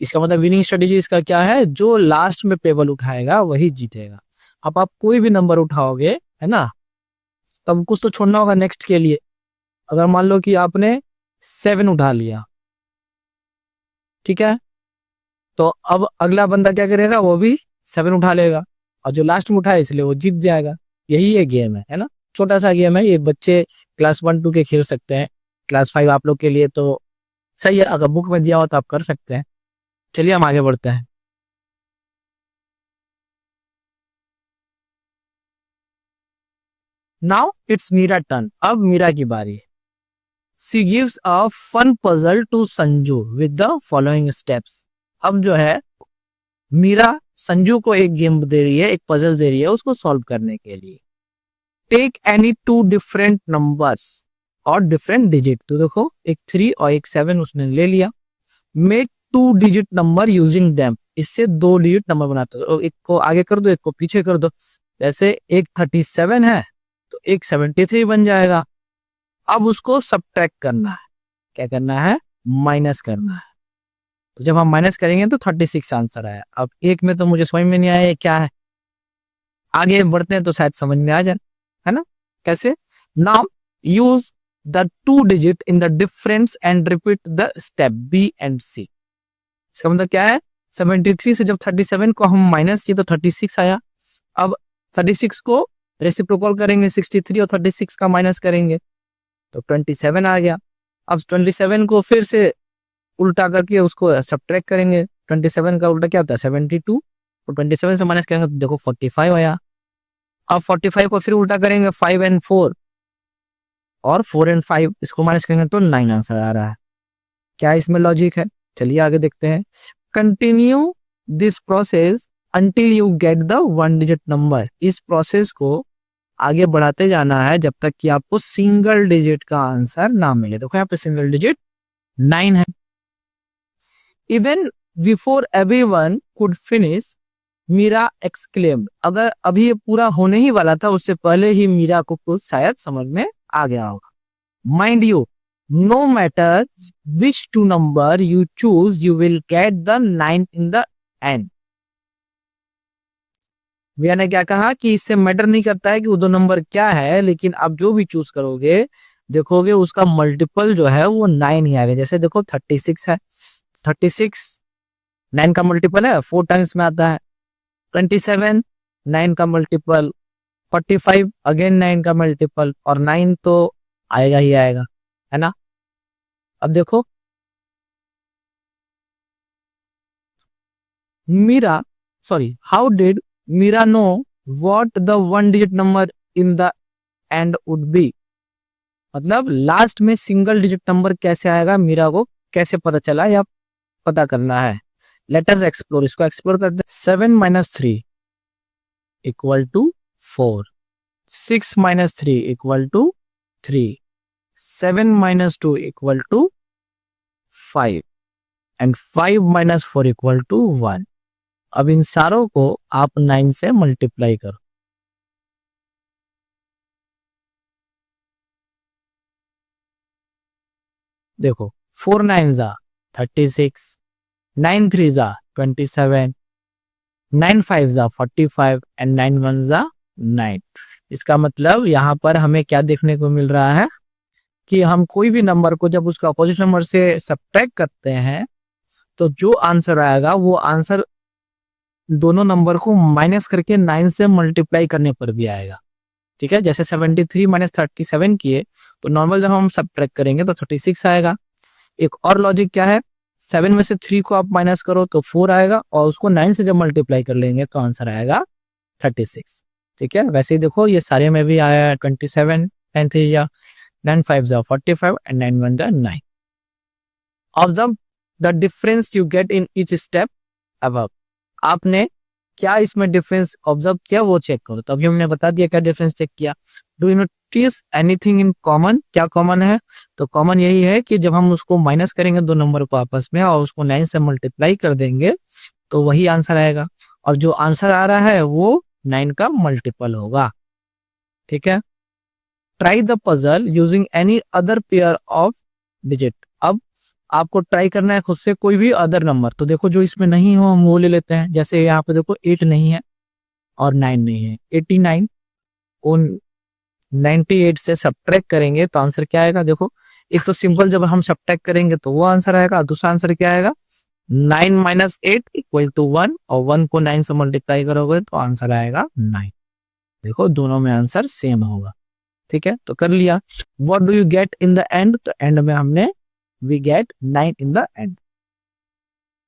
इसका मतलब विनिंग स्ट्रेटेजी इसका क्या है, जो लास्ट में पेबल उठाएगा वही जीतेगा। अब आप कोई भी नंबर उठाओगे, है ना, तब कुछ तो छोड़ना होगा नेक्स्ट के लिए। अगर मान लो कि आपने 7 उठा लिया, ठीक है, तो अब अगला बंदा क्या करेगा, वो भी 7 उठा लेगा, और जो लास्ट में उठाए इसलिए वो जीत जाएगा। यही ये गेम है ना, छोटा सा गेम है, ये बच्चे क्लास 1-2 के खेल सकते हैं, क्लास 5 आप लोग के लिए तो सही है, अगर बुक में दिया हो तो आप कर सकते हैं। चलिए हम आगे बढ़ते हैं। नाउ इट्स मीरा टर्न, अब मीरा की बारी। She gives a fun puzzle to Sanju with the following steps. अब जो है मीरा संजू को एक गेम दे रही है, एक पजल दे रही है उसको सॉल्व करने के लिए। Take any two different numbers और डिफरेंट डिजिट, तो देखो एक 3 और एक 7 उसने ले लिया। Make 2 digit number using them, इससे 2 डिजिट नंबर बनाते हो, एक को आगे कर दो एक को पीछे कर दो। जैसे एक 37 है तो एक 73 बन जाएगा। अब उसको सब्ट्रैक्ट करना है, क्या करना है, माइनस करना है। तो जब हम माइनस करेंगे तो 36 आंसर आया। अब एक में तो मुझे समझ में नहीं आया ये क्या है, आगे बढ़ते हैं तो शायद समझ में आ जाए, है ना। कैसे, now use the 2 digit in the difference and repeat the step B and C. इसका मतलब क्या है, 73 से जब 37 को हम माइनस किए तो 36 आया। अब 36 को रेसिप्रोकल करेंगे, 63 और 36 का माइनस करेंगे तो 27 आ गया। अब 27 को फिर से उल्टा करके उसको सब्ट्रैक्ट करेंगे, 27 का उल्टा क्या होता है 72, तो 27 से माइनस करेंगे तो देखो 45 आया। अब 45 को फिर उल्टा करेंगे 5 एंड 4 और 4 एंड 5 इसको माइनस करेंगे तो 9 आंसर आ रहा है। क्या इसमें लॉजिक है, चलिए आगे देखते हैं। Continue this process until you get the 1 digit number, इस प्रोसेस को आगे बढ़ाते जाना है जब तक कि आपको सिंगल डिजिट का आंसर ना मिले। देखो यहाँ पे सिंगल डिजिट 9 है। Even before everyone could finish Meera exclaimed, अगर अभी ये पूरा होने ही वाला था उससे पहले ही मीरा को कुछ शायद समझ में आ गया होगा। Mind you, no matter which 2 number you choose you will get the 9 in the end. भैया ने क्या कहा कि इससे मैटर नहीं करता है कि वो 2 नंबर क्या है, लेकिन आप जो भी चूज करोगे देखोगे उसका मल्टीपल जो है वो 9 ही आएगा। जैसे देखो 36 है, 36 9 का मल्टीपल है, 4 टाइम्स में आता है। 27 9 का मल्टीपल, 45 अगेन 9 का मल्टीपल, और 9 तो आएगा ही आएगा, है ना। अब देखो Meera, sorry, how did Meera know what the 1 digit number in the end would be, मतलब लास्ट में सिंगल डिजिट नंबर कैसे आएगा मीरा को कैसे पता चला या पता करना है। लेट अस एक्सप्लोर, इसको एक्सप्लोर करते हैं। 7 - 3 equal to 4, 6 - 3 equal to 3, 7 - 2 equal to 5 and 5 - 4 equal to 1। अब इन सारों को आप 9 से मल्टीप्लाई करो। देखो 4 9 जा 36, 9 3 जा 27, 9 5 जा 45 एंड 9 1 जा 9। इसका मतलब यहाँ पर हमें क्या देखने को मिल रहा है कि हम कोई भी नंबर को जब उसका अपोजिट नंबर से सब्ट्रैक्ट करते हैं तो जो आंसर आएगा वो आंसर दोनों नंबर को माइनस करके 9 से मल्टीप्लाई करने पर भी आएगा। ठीक है, जैसे 73 - 37 किए तो नॉर्मल जब हम सब्ट्रैक्ट करेंगे तो 36 आएगा। एक और लॉजिक क्या है, 7 में से 3 को आप माइनस करो तो 4 आएगा, और उसको 9 से जब मल्टीप्लाई कर लेंगे तो आंसर आएगा 36। ठीक है, वैसे ही देखो ये सारे में भी आया है 27, 9 3 जा 9 5 जा 45 एंड 9 1 जा 9। Observe the difference you get in each step above, आपने क्या इसमें डिफरेंस ऑब्जर्व किया वो चेक करो। तो अभी हमने बता दिया क्या डिफरेंस चेक किया। Do you notice anything in common, क्या कॉमन है, तो कॉमन यही है कि जब हम उसको माइनस करेंगे 2 नंबर को आपस में और उसको 9 से मल्टीप्लाई कर देंगे तो वही आंसर आएगा, और जो आंसर आ रहा है वो 9 का मल्टीपल होगा। ठीक है, try the puzzle using any other pair of digit. अब आपको ट्राई करना है खुद से कोई भी अदर नंबर, तो देखो जो इसमें नहीं हो हम वो ले लेते हैं। जैसे यहाँ पे देखो 8 नहीं है और 9 नहीं है, 89 उन 98 से सब्ट्रैक्ट करेंगे तो आंसर क्या आएगा। देखो एक तो सिंपल जब हम सब्ट्रैक्ट करेंगे तो वो आंसर आएगा, दूसरा आंसर क्या आएगा 9 - 8 इक्वल टू 1, और 1 को 9 से मल्टीप्लाई करोगे तो आंसर आएगा 9। देखो दोनों में आंसर सेम होगा। ठीक है, तो कर लिया। What do you get in the and, तो एंड में हमने we get 9 in the end.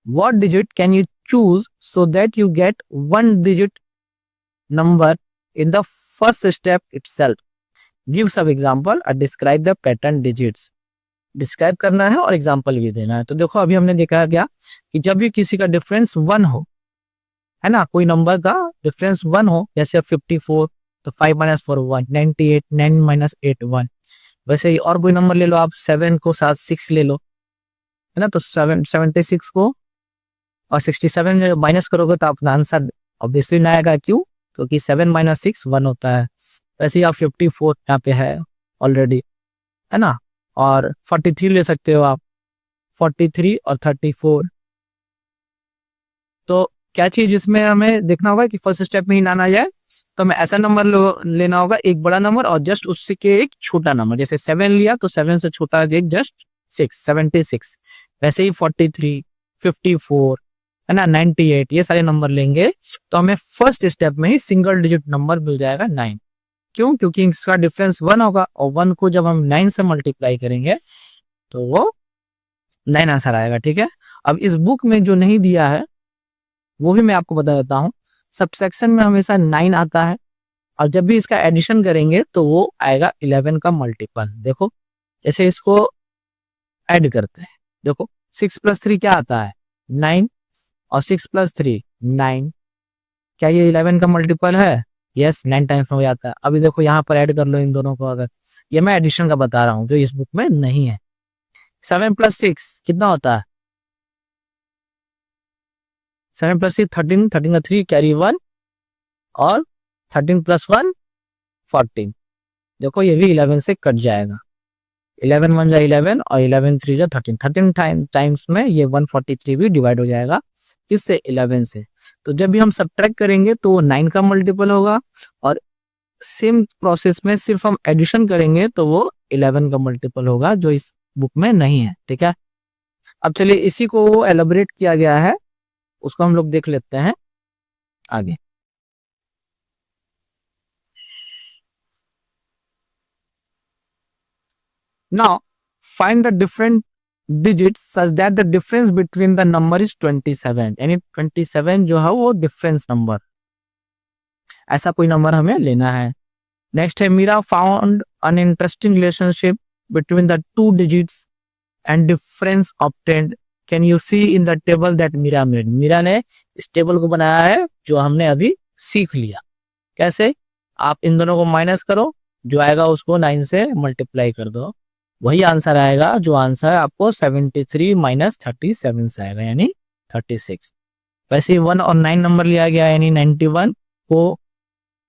What digit can you choose so that you get 1 digit number in the first step itself? Give some example or describe the pattern digits. Describe करना है और एग्जाम्पल भी देना है। तो देखो अभी हमने देखा क्या कि जब भी किसी का डिफरेंस 1 हो, है ना, कोई नंबर का डिफरेंस 1 हो, जैसे 54 तो 5 माइनस 4 1, 98 9 माइनस 8 1। वैसे ही और कोई नंबर ले लो आप, 7 को साथ 6 ले लो, है ना, तो 76 को और 67 माइनस करोगे तो अपना आंसर ऑब्वियसली ना आएगा। क्यों? क्योंकि 7 माइनस 6 1 होता है। वैसे ही आप 54 यहाँ पे है ऑलरेडी, है ना, और 43 ले सकते हो आप, 43 और 34। तो क्या चीज इसमें हमें देखना होगा कि फर्स्ट स्टेप में ही ना आ जाए, तो हमें ऐसा नंबर लेना होगा, एक बड़ा नंबर और जस्ट उससे के एक छोटा नंबर। जैसे 7 लिया तो 7 से छोटा एक जस्ट 6, 76। वैसे ही 43, 54, है ना, 98, ये सारे नंबर लेंगे तो हमें फर्स्ट स्टेप में ही सिंगल डिजिट नंबर मिल जाएगा 9। क्यों? क्योंकि इसका डिफरेंस 1 होगा और 1 को जब हम 9 से मल्टीप्लाई करेंगे तो वो 9 आंसर आएगा। ठीक है, अब इस बुक में जो नहीं दिया है वो भी मैं आपको बता देता हूँ। सबसेक्शन में हमेशा 9 आता है और जब भी इसका एडिशन करेंगे तो वो आएगा 11 का मल्टीपल। देखो जैसे इसको ऐड करते हैं, देखो 6 प्लस 3 क्या आता है? 9, और 6 प्लस 3 9। क्या ये 11 का मल्टीपल है? यस, 9 टाइम्स में हो जाता है। अभी देखो यहाँ पर ऐड कर लो इन दोनों को, अगर ये मैं एडिशन का बता रहा हूँ जो इस बुक में नहीं है। 7 प्लस 6 कितना होता है? 7 प्लस 6 13, 13 का 3 कैरी 1 और 13 प्लस 1 14। देखो ये भी 11 से कट जाएगा, 11 1 जा 11 और 11 3 जा 13, 13 टाइम्स में ये 143 भी डिवाइड हो जाएगा किससे? 11 से। तो जब भी हम सब्ट्रैक्ट करेंगे तो वो 9 का मल्टीपल होगा और सेम प्रोसेस में सिर्फ हम एडिशन करेंगे तो वो 11 का मल्टीपल होगा, जो इस बुक में नहीं है। ठीक है, अब चलिए इसी को एलाबोरेट किया गया है, उसको हम लोग देख लेते हैं आगे। Now find the different digits such that the difference between the number is 27, यानी 27 जो है वो डिफरेंस नंबर, ऐसा कोई नंबर हमें लेना है। नेक्स्ट है Meera found an interesting relationship between the two digits and difference obtained can you see in the table that Meera made। मीरा ने इस टेबल को बनाया है जो हमने अभी सीख लिया। कैसे? आप इन दोनों को माइनस करो, जो आएगा उसको 9 से मल्टीप्लाई कर दो, वही आंसर आएगा। जो आंसर है आपको 73 माइनस 37 से आएगा, यानी 36। वैसे ही 1 और 9 नंबर लिया गया, यानी 91 को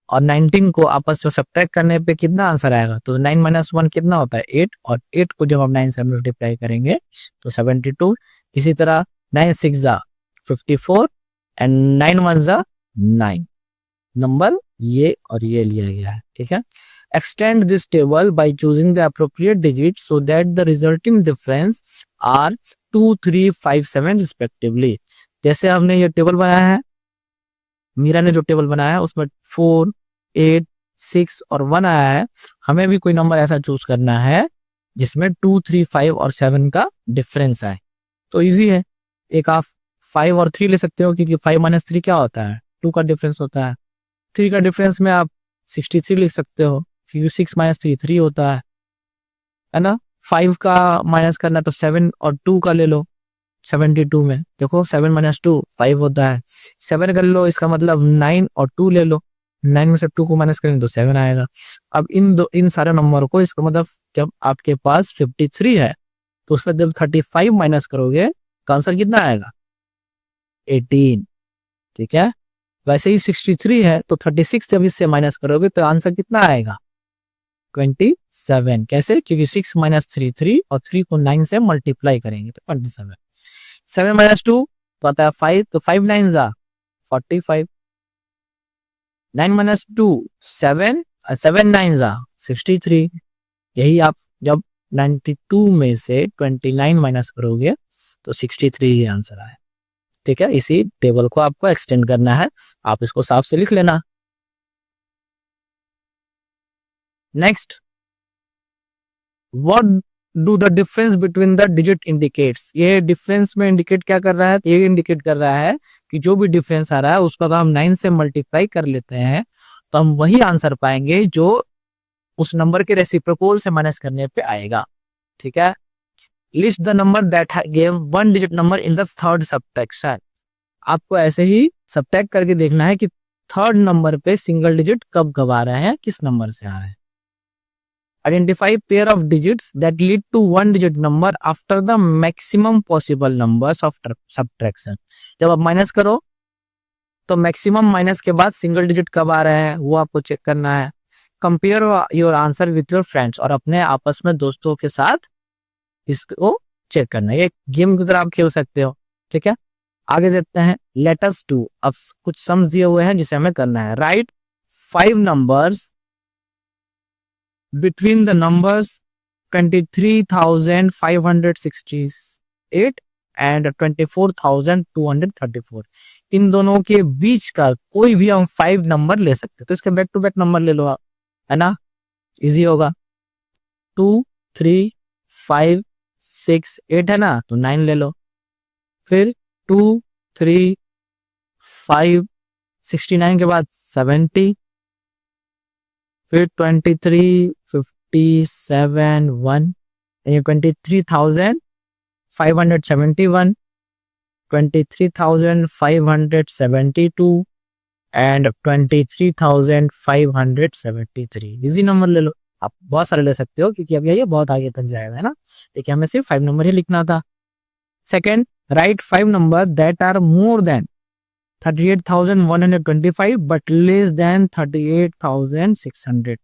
और 19 को आपस में सब्ट्रैक्ट करने पे कितना आंसर आएगा? तो 9 माइनस 1 कितना होता है? 8, और 8 को जब हम 9 से मल्टीप्लाई करेंगे तो 72। इसी तरह 9 6 जा 54 एंड 9 1 जा 9 नंबर ये और ये लिया गया है। ठीक है, extend this table by choosing the appropriate digits so that the resulting difference are 2 3 5 7 respectively। जैसे हमने ये टेबल बनाया है, मीरा ने जो टेबल बनाया है उसमें 4 8 6 और 1 आया है, हमें भी कोई नंबर ऐसा चूज करना है जिसमें 2 3 5 और 7 का डिफरेंस आए। तो इजी है, एक आप 5 और 3 ले सकते हो, क्योंकि 5 माइनस 3 क्या होता है? 2 का डिफरेंस होता है। 3 का डिफरेंस में आप 63 लिख सकते हो, क्योंकि 6 माइनस 3 3 होता है ना। 5 का माइनस करना तो 7 और 2 का ले लो, 72 में देखो 7 माइनस 2 5 होता है। 7 कर लो, इसका मतलब 9 और 2 ले लो, 9 में से 2 को माइनस करेंगे तो 7 आएगा। अब इन सारे नंबर को, इसका मतलब जब आपके पास 53 है तो उसमें जब 35 माइनस करोगे तो आंसर कितना आएगा? 18। ठीक है, वैसे ही 63 है तो 36 जब इससे माइनस करोगे तो आंसर कितना आएगा? 27। कैसे? क्योंकि 6 माइनस 3 3 और 3 को 9 से मल्टीप्लाई करेंगे तो 27। 7 माइनस 2 तो आता है 5, तो 5 9 जा 45। 9 माइनस 2 7, 7 9 जा 63। यही आप जब 92 में से 29 माइनस करोगे तो 63 ही आंसर आए। ठीक है, इसी टेबल को आपको एक्सटेंड करना है, आप इसको साफ से लिख लेना। Next, what do the difference between the digit indicates. ये डिफरेंस में इंडिकेट क्या कर रहा है? ये इंडिकेट कर रहा है कि जो भी डिफरेंस आ रहा है उसको हम 9 से मल्टीप्लाई कर लेते हैं तो हम वही आंसर पाएंगे जो उस नंबर के रेसिप्रोकल से माइनस करने पे आएगा। ठीक है, list the number that give one digit number in the third subtraction. आपको ऐसे ही सबट्रैक्ट करके देखना है कि थर्ड नंबर पे सिंगल डिजिट कब आ रहा है, किस नंबर से आ रहा है। Identify pair of digits that lead to one digit number after the maximum possible numbers of subtraction. जब आप माइनस करो तो मैक्सिमम माइनस के बाद सिंगल डिजिट कब आ रहा है वो आपको चेक करना है। Compare your answer with your friends, और अपने आपस में दोस्तों के साथ इसको चेक करना है। ये गेम की तरह आप खेल सकते हो, ठीक है। आगे देखते हैं, लेट अस डू। अब कुछ सम्स दिए हुए हैं जिसे हमें करना है। Right 5 numbers between the numbers 23,568 and 24,234। इन दोनों के बीच का कोई भी हम 5 नंबर ले सकते हैं। तो इसके बैक टू बैक नंबर ले लो आप, है ना, इजी होगा। 2 3 5 6 8 है ना, तो 9 ले लो। फिर 2 3 5 69 के बाद 70, फिर 23 57 1 यानी 23,571, 23,572 एंड 23,573। इजी नंबर ले लो। आप बहुत सारे ले सकते हो क्योंकि अब ये बहुत आगे तक जाएगा, है ना। देखिए हमें सिर्फ 5 नंबर ही लिखना था। Second, right 5 number that are more than 38,125 but less than 38,600।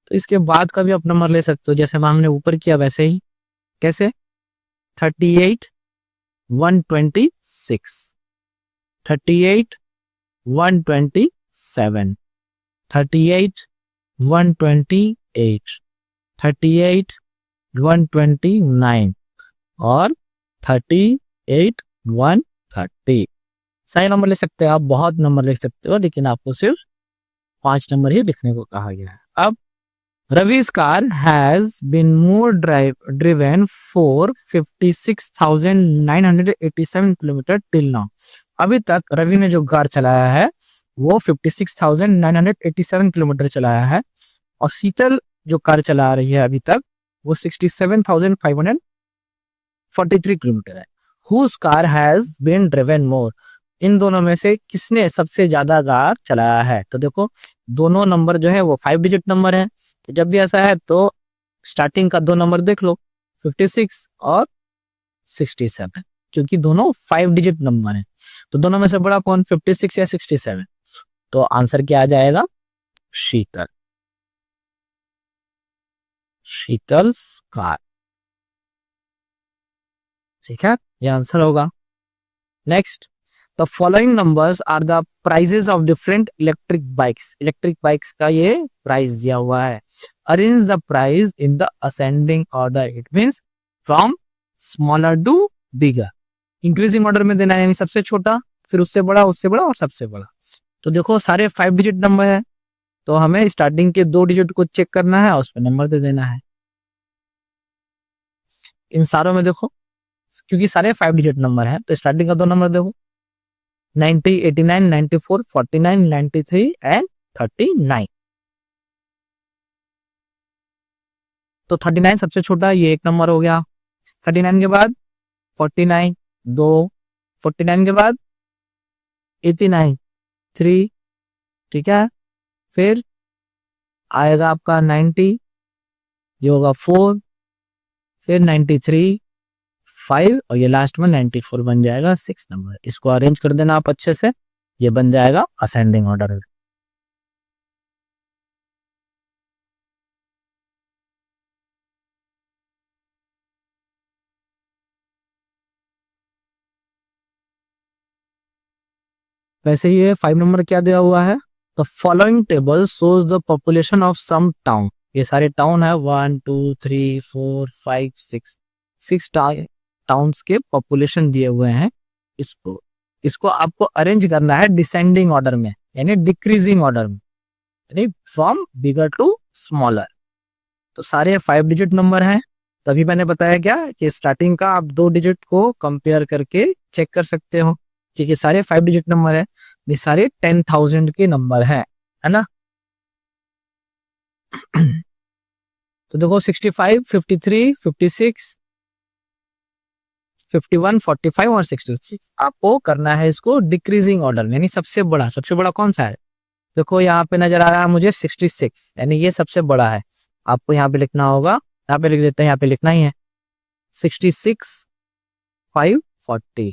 तो इसके बाद का भी आप नंबर ले सकते हो, जैसे हमने ऊपर किया वैसे ही। कैसे? 38,126, 38,127, 38,128, 38,129 और 38,130। सही नंबर ले सकते हैं आप, बहुत नंबर लिख सकते हो, लेकिन आपको सिर्फ 5 नंबर ही लिखने को कहा गया है। अब Ravi's car has been more driven for 56,987 kilometre till now। अभी तक रवि ने जो कार चलाया है वो 56,987 किलोमीटर चलाया है, और शीतल जो कार चला रही है अभी तक वो 67,543 किलोमीटर है। Whose car has been driven more? इन दोनों में से किसने सबसे ज्यादा कार चलाया है? तो देखो दोनों नंबर जो है वो 5 डिजिट नंबर है। जब भी ऐसा है तो स्टार्टिंग का 2 नंबर देख लो, 56 और 67, क्योंकि दोनों 5 डिजिट नंबर है। तो दोनों में से बड़ा कौन, 56 या 67? तो आंसर क्या आ जाएगा? शीतल, शीतल कार, ठीक है, ये आंसर होगा। Next, the following numbers are the prices of different electric bikes. Electric bikes का ये प्राइस दिया हुआ है। Arrange the price in the ascending order, it means from smaller to bigger. Increasing order में देना है, यानी सबसे छोटा, फिर उससे बड़ा, उससे बड़ा और सबसे बड़ा। तो देखो सारे 5 डिजिट नंबर है, तो हमें स्टार्टिंग के 2 डिजिट को चेक करना है और उस पर नंबर दे देना है। इन सारों में देखो, क्योंकि सारे 5 डिजिट नंबर है, तो स्टार्टिंग का 2 नंबर देखो, 90, 89, 94, 49, 93 एंड 39। तो 39 सबसे छोटा, ये एक नंबर हो गया। 39 के बाद 49 2, 49 के बाद 89 3, ठीक है। फिर आएगा आपका 90, ये होगा 4, फिर 93 5, और ये लास्ट में 94 बन जाएगा 6 नंबर। इसको अरेंज कर देना आप अच्छे से, ये बन जाएगा असेंडिंग ऑर्डर। वैसे ही ये 5 नंबर क्या दिया हुआ है, the following table shows the population of some town. ये सारे टाउन है 1 2 3 4 5 6 टाउन्स के पॉपुलेशन दिए हुए हैं। इसको आपको अरेंज करना है डिसेंडिंग ऑर्डर में, यानी डिक्रीजिंग ऑर्डर में, यानी फ्रॉम बिगर टू स्मॉलर। तो सारे 5 डिजिट नंबर हैं। तभी मैंने बताया क्या कि स्टार्टिंग का आप 2 डिजिट को कंपेयर करके चेक कर सकते हो, क्योंकि सारे 5 डिजिट नंबर है, ये सारे 10,000 के नंबर है ना। तो देखो 65 53 56 51, 45 और 66। आपको करना है इसको डिक्रीजिंग ऑर्डर, यानी सबसे बड़ा कौन सा है? देखो यहाँ पे नजर आ रहा है मुझे 66, यानी ये सबसे बड़ा है। आपको यहाँ पे लिखना होगा, यहाँ पे लिख देते हैं, यहाँ पे लिखना ही है 66, 540।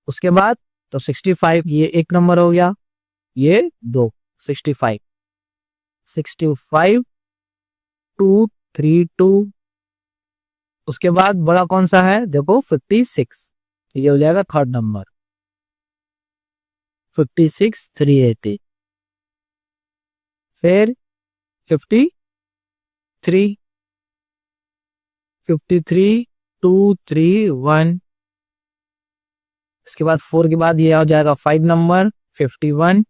उसके बाद तो 65, ये एक नंबर हो गया, ये 2, 65, 65, 232। उसके बाद बड़ा कौन सा है? देखो 56, ये हो जाएगा थर्ड नंबर, 56, 380। फिर 53, 53, 231। इसके बाद 4 के बाद ये आ जाएगा 5 नंबर, 51,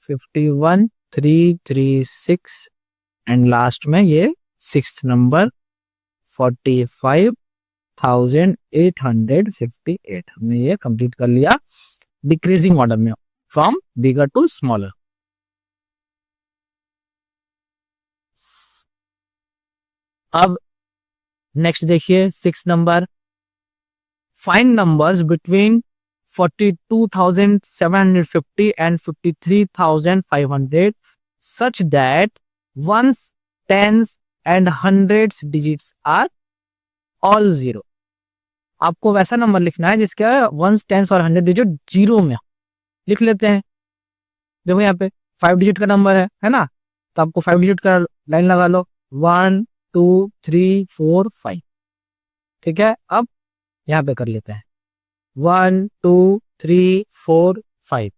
51, 336 एंड लास्ट में ये 6th नंबर 45,858। हमने ये कंप्लीट कर लिया डिक्रीजिंग ऑर्डर में, फ्रॉम बिगर टू स्मॉलर। अब नेक्स्ट देखिए 6 number, find numbers between 42,750 and 53,500 such that ones, tens and hundreds digits are all zero। आपको वैसा नंबर लिखना है जिसका वंस, टेंस और 100 डिजिट जीरो में। लिख लेते हैं, देखो यहाँ पे 5 डिजिट का नंबर है ना, तो आपको 5 डिजिट का लाइन लगा लो, 1 2 3 4 5। ठीक है, अब यहाँ पे कर लेते हैं 1 2 3 4 5।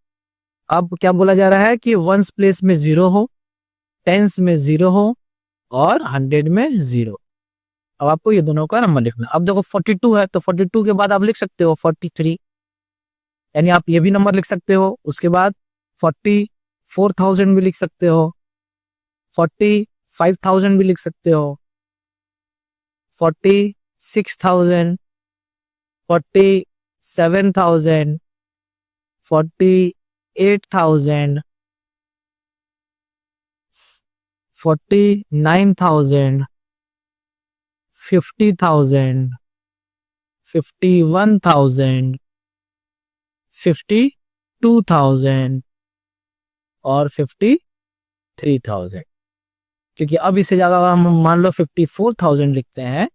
अब क्या बोला जा रहा है कि वंस प्लेस में 0 हो, टेंस में 0 हो और 100 में 0। अब आपको ये दोनों का नंबर लिखना। अब देखो 42 है, तो 42 के बाद आप लिख सकते हो 43, यानी आप ये भी नंबर लिख सकते हो। उसके बाद 44,000 भी लिख सकते हो, 45,000 भी लिख सकते हो, 46,000, 47,000, 48,000, 49,000, 50,000, 51,000, 52,000 और 53,000। क्योंकि अब इसे जगह हम मान लो 54,000 लिखते हैं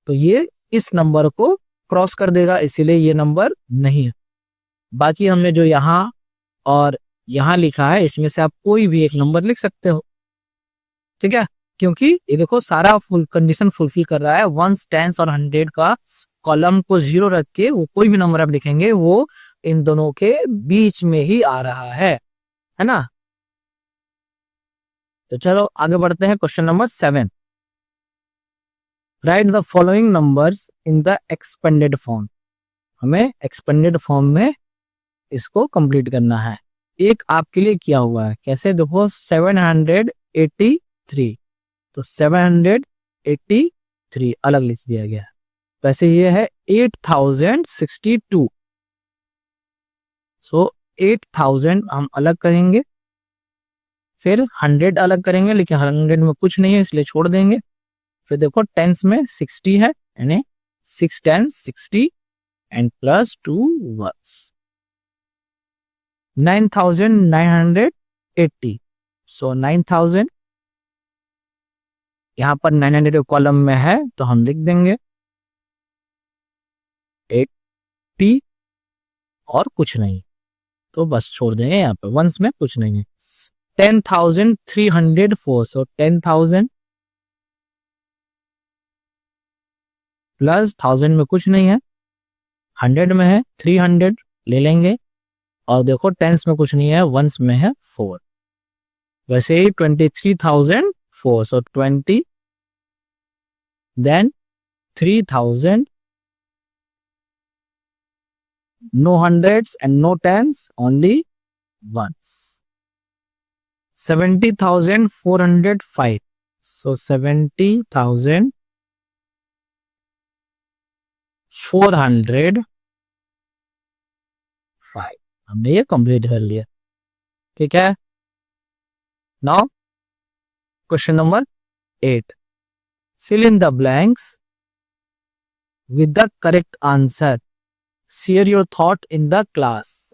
तो ये इस नंबर को क्रॉस कर देगा, इसीलिए ये नंबर नहीं है। बाकी हमने जो यहाँ और यहाँ लिखा है इसमें से आप कोई भी एक नंबर लिख सकते हो। ठीक है, क्योंकि ये देखो सारा फुल कंडीशन फुलफिल कर रहा है। वंस, टेंस और 100 का कॉलम को 0 रख के वो कोई भी नंबर आप लिखेंगे वो इन दोनों के बीच में ही आ रहा है ना। तो चलो आगे बढ़ते हैं, question number 7। Right the following numbers in the expanded form. हमें एक्सपेंडेड फॉर्म में इसको कंप्लीट करना है। एक आपके लिए किया हुआ है, कैसे देखो 783, तो 783 अलग लिख दिया गया है। वैसे ये है 8062, सो 8000 हम अलग करेंगे, फिर 100 अलग करेंगे, लेकिन 100 में कुछ नहीं है इसलिए छोड़ देंगे। फिर देखो टेंस में 60 है, यानी 6 10 60 एंड प्लस 2 वर्ड्स 9,980। सो 9,000 यहाँ पर 900 कॉलम में है तो हम लिख देंगे 80 और कुछ नहीं, तो बस छोड़ देंगे, यहाँ पे वंस में कुछ नहीं है। 10,304, सो 10,000 प्लस 1000 में कुछ नहीं है, 100 में है 300 ले लेंगे, और देखो टेंस में कुछ नहीं है, वंस में है 4। वैसे ही 23,004, सो 20 then 3,000, no hundreds and no tens, only ones. 70,405, so 70,405। हमने ये कंप्लीट कर लिया। ठीक है, now question number 8, fill in the blanks with the correct answer, share your thought in the class.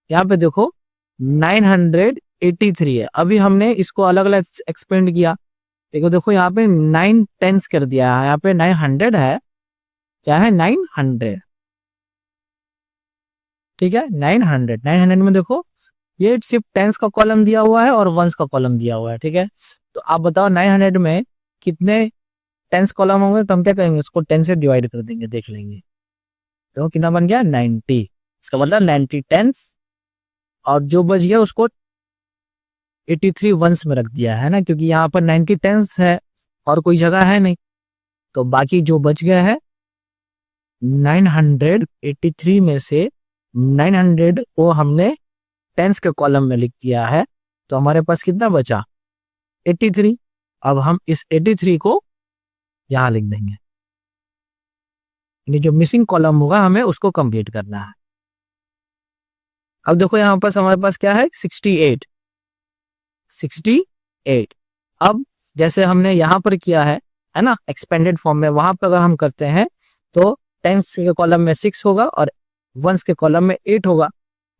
यहाँ पे देखो 983 है, अभी हमने इसको अलग अलग एक्सपेंड किया। देखो यहाँ पे 9 टेंस कर दिया है, यहाँ पे 900 है, क्या है 900, ठीक है 900 में देखो ये सिर्फ टेंस का कॉलम दिया हुआ है और वंस का कॉलम दिया हुआ है, ठीक है। तो आप बताओ 900 में कितने टेंस कॉलम होंगे, तो हम क्या करेंगे उसको 10 से डिवाइड कर देंगे, देख लेंगे। तो कितना बन गया 90, इसका मतलब 90 टेंस, और जो बच गया उसको 83 वंस में रख दिया है ना, क्योंकि यहाँ पर 90 टेंस है और कोई जगह है नहीं, तो बाकी जो बच गया है 983 में से 900 को हमने टेंस के कॉलम में लिख दिया है, तो हमारे पास कितना बचा 83। अब हम इस 83 को यहाँ लिख देंगे, जो मिसिंग कॉलम होगा हमें उसको कंप्लीट करना है। अब देखो यहाँ पर हमारे पास क्या है 68। अब जैसे हमने यहाँ पर किया है ना एक्सपेंडेड फॉर्म में, वहां पर अगर हम करते हैं तो टेंस के कॉलम में 6 होगा और वंस के कॉलम में 8 होगा,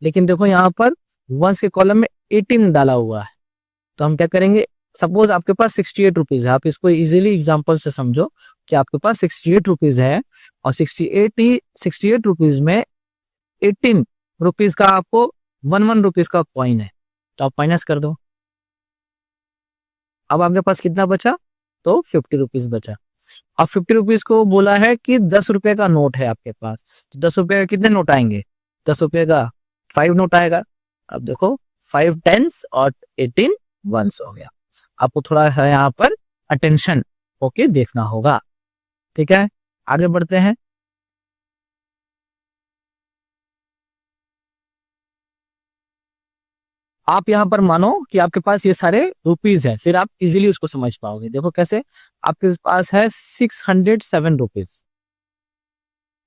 लेकिन देखो यहाँ पर वंस के कॉलम में 18 डाला हुआ है। तो हम क्या करेंगे, सपोज आपके पास 68 रुपीज है, आप इसको इजीली एग्जांपल से समझो कि आपके पास 68 रुपीज है और 68 रुपीज में 18 रुपीज का आपको 1 रुपीज का कॉइन है, तो आप माइनस कर दो। अब आपके पास कितना बचा, तो 50 रुपीज बचा। अब 50 रुपीज को बोला है कि 10 रुपए का नोट है आपके पास, तो 10 रुपए का कितने नोट आएंगे, 10 रुपए का 5 नोट आएगा। अब देखो 5 टेंस और 18 वंस हो गया। आपको थोड़ा सा यहाँ पर अटेंशन होके देखना होगा, ठीक है। आगे बढ़ते हैं। आप यहाँ पर मानो कि आपके पास ये सारे रुपीज है, फिर आप इजीली उसको समझ पाओगे। देखो कैसे, आपके पास है 607 रुपीज,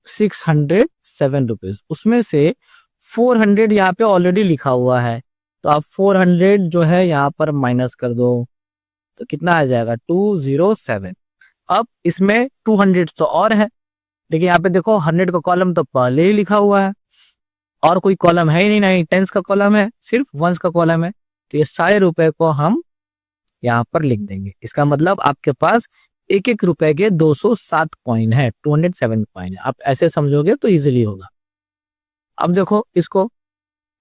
607 रुपीज, उसमें से 400 यहाँ पे ऑलरेडी लिखा हुआ है, तो आप 400 जो है यहाँ पर माइनस कर दो, तो कितना आ जाएगा 207। अब इसमें 200 तो और है, लेकिन यहाँ पे देखो 100 का कॉलम तो पहले ही लिखा हुआ है और कोई कॉलम है ही नहीं, टेंस का कॉलम है, सिर्फ वंस का कॉलम है, तो ये सारे रुपए को हम यहाँ पर लिख देंगे। इसका मतलब आपके पास एक एक रुपए के 207 कॉइन है, 207 कॉइन है। आप ऐसे समझोगे तो इजीली होगा। अब देखो इसको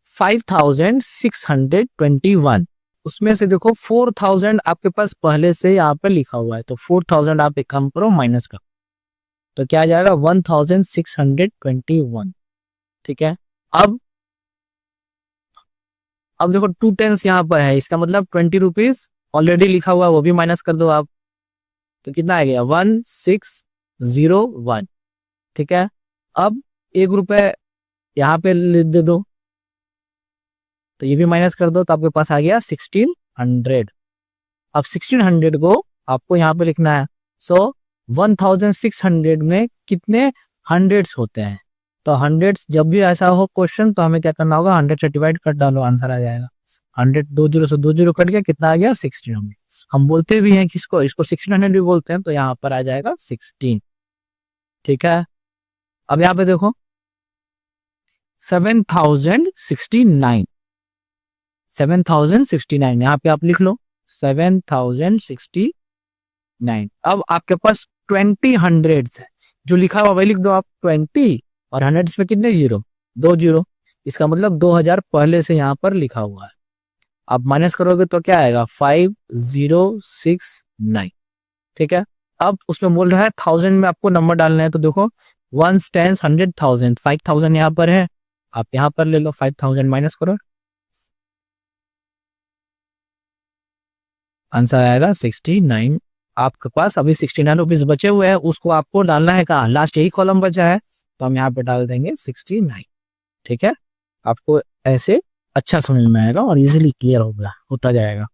5621, उसमें से देखो 4000 आपके पास पहले से यहाँ पर लिखा हुआ है, तो 4000 आप एक काम करो माइनस करो, तो क्या आ जाएगा 1621, ठीक है। अब देखो 2 टेंस यहाँ पर है, इसका मतलब 20 रुपीज ऑलरेडी लिखा हुआ है, वो भी माइनस कर दो आप, तो कितना आ गया 1601, ठीक है। अब 1 रुपए यहाँ पे दे दो, तो ये भी माइनस कर दो, तो आपके पास आ गया 1600। अब 1600 को आपको यहाँ पे लिखना है। सो 1600 में कितने हंड्रेड्स होते हैं, तो हंड्रेड्स जब भी ऐसा हो क्वेश्चन तो हमें क्या करना होगा, 100 से डिवाइड कर डालो, आंसर आ जाएगा। 100 2 जीरो से 2 जीरो कट गया, कितना आ गया 1600। हम बोलते भी हैं किसको, इसको 1600 भी बोलते हैं, तो यहाँ पर आ जाएगा 16, ठीक है। अब यहाँ पे देखो 7069, 7069 यहाँ पे आप लिख लो 7069। अब आपके पास 20 हंड्रेड्स है, जो लिखा हुआ वही लिख दो आप 20, और हंड्रेड्स में कितने जीरो, 2 जीरो, इसका मतलब 2000 पहले से यहाँ पर लिखा हुआ है। आप माइनस करोगे तो क्या आएगा 5069, ठीक है। अब उसमें बोल रहा है 1000 में आपको नंबर डालना है, तो देखो 1 10 100 1000, 5000 यहाँ पर है, आप यहाँ पर ले लो 5000 माइनस करो, आंसर आएगा 69। आपके पास अभी 69 रुपीज बचे हुए हैं, उसको आपको डालना है कहाँ, लास्ट यही कॉलम बचा है, तो हम यहाँ पे डाल देंगे 69, ठीक है। आपको ऐसे अच्छा समझ में आएगा और इजीली क्लियर होता जाएगा।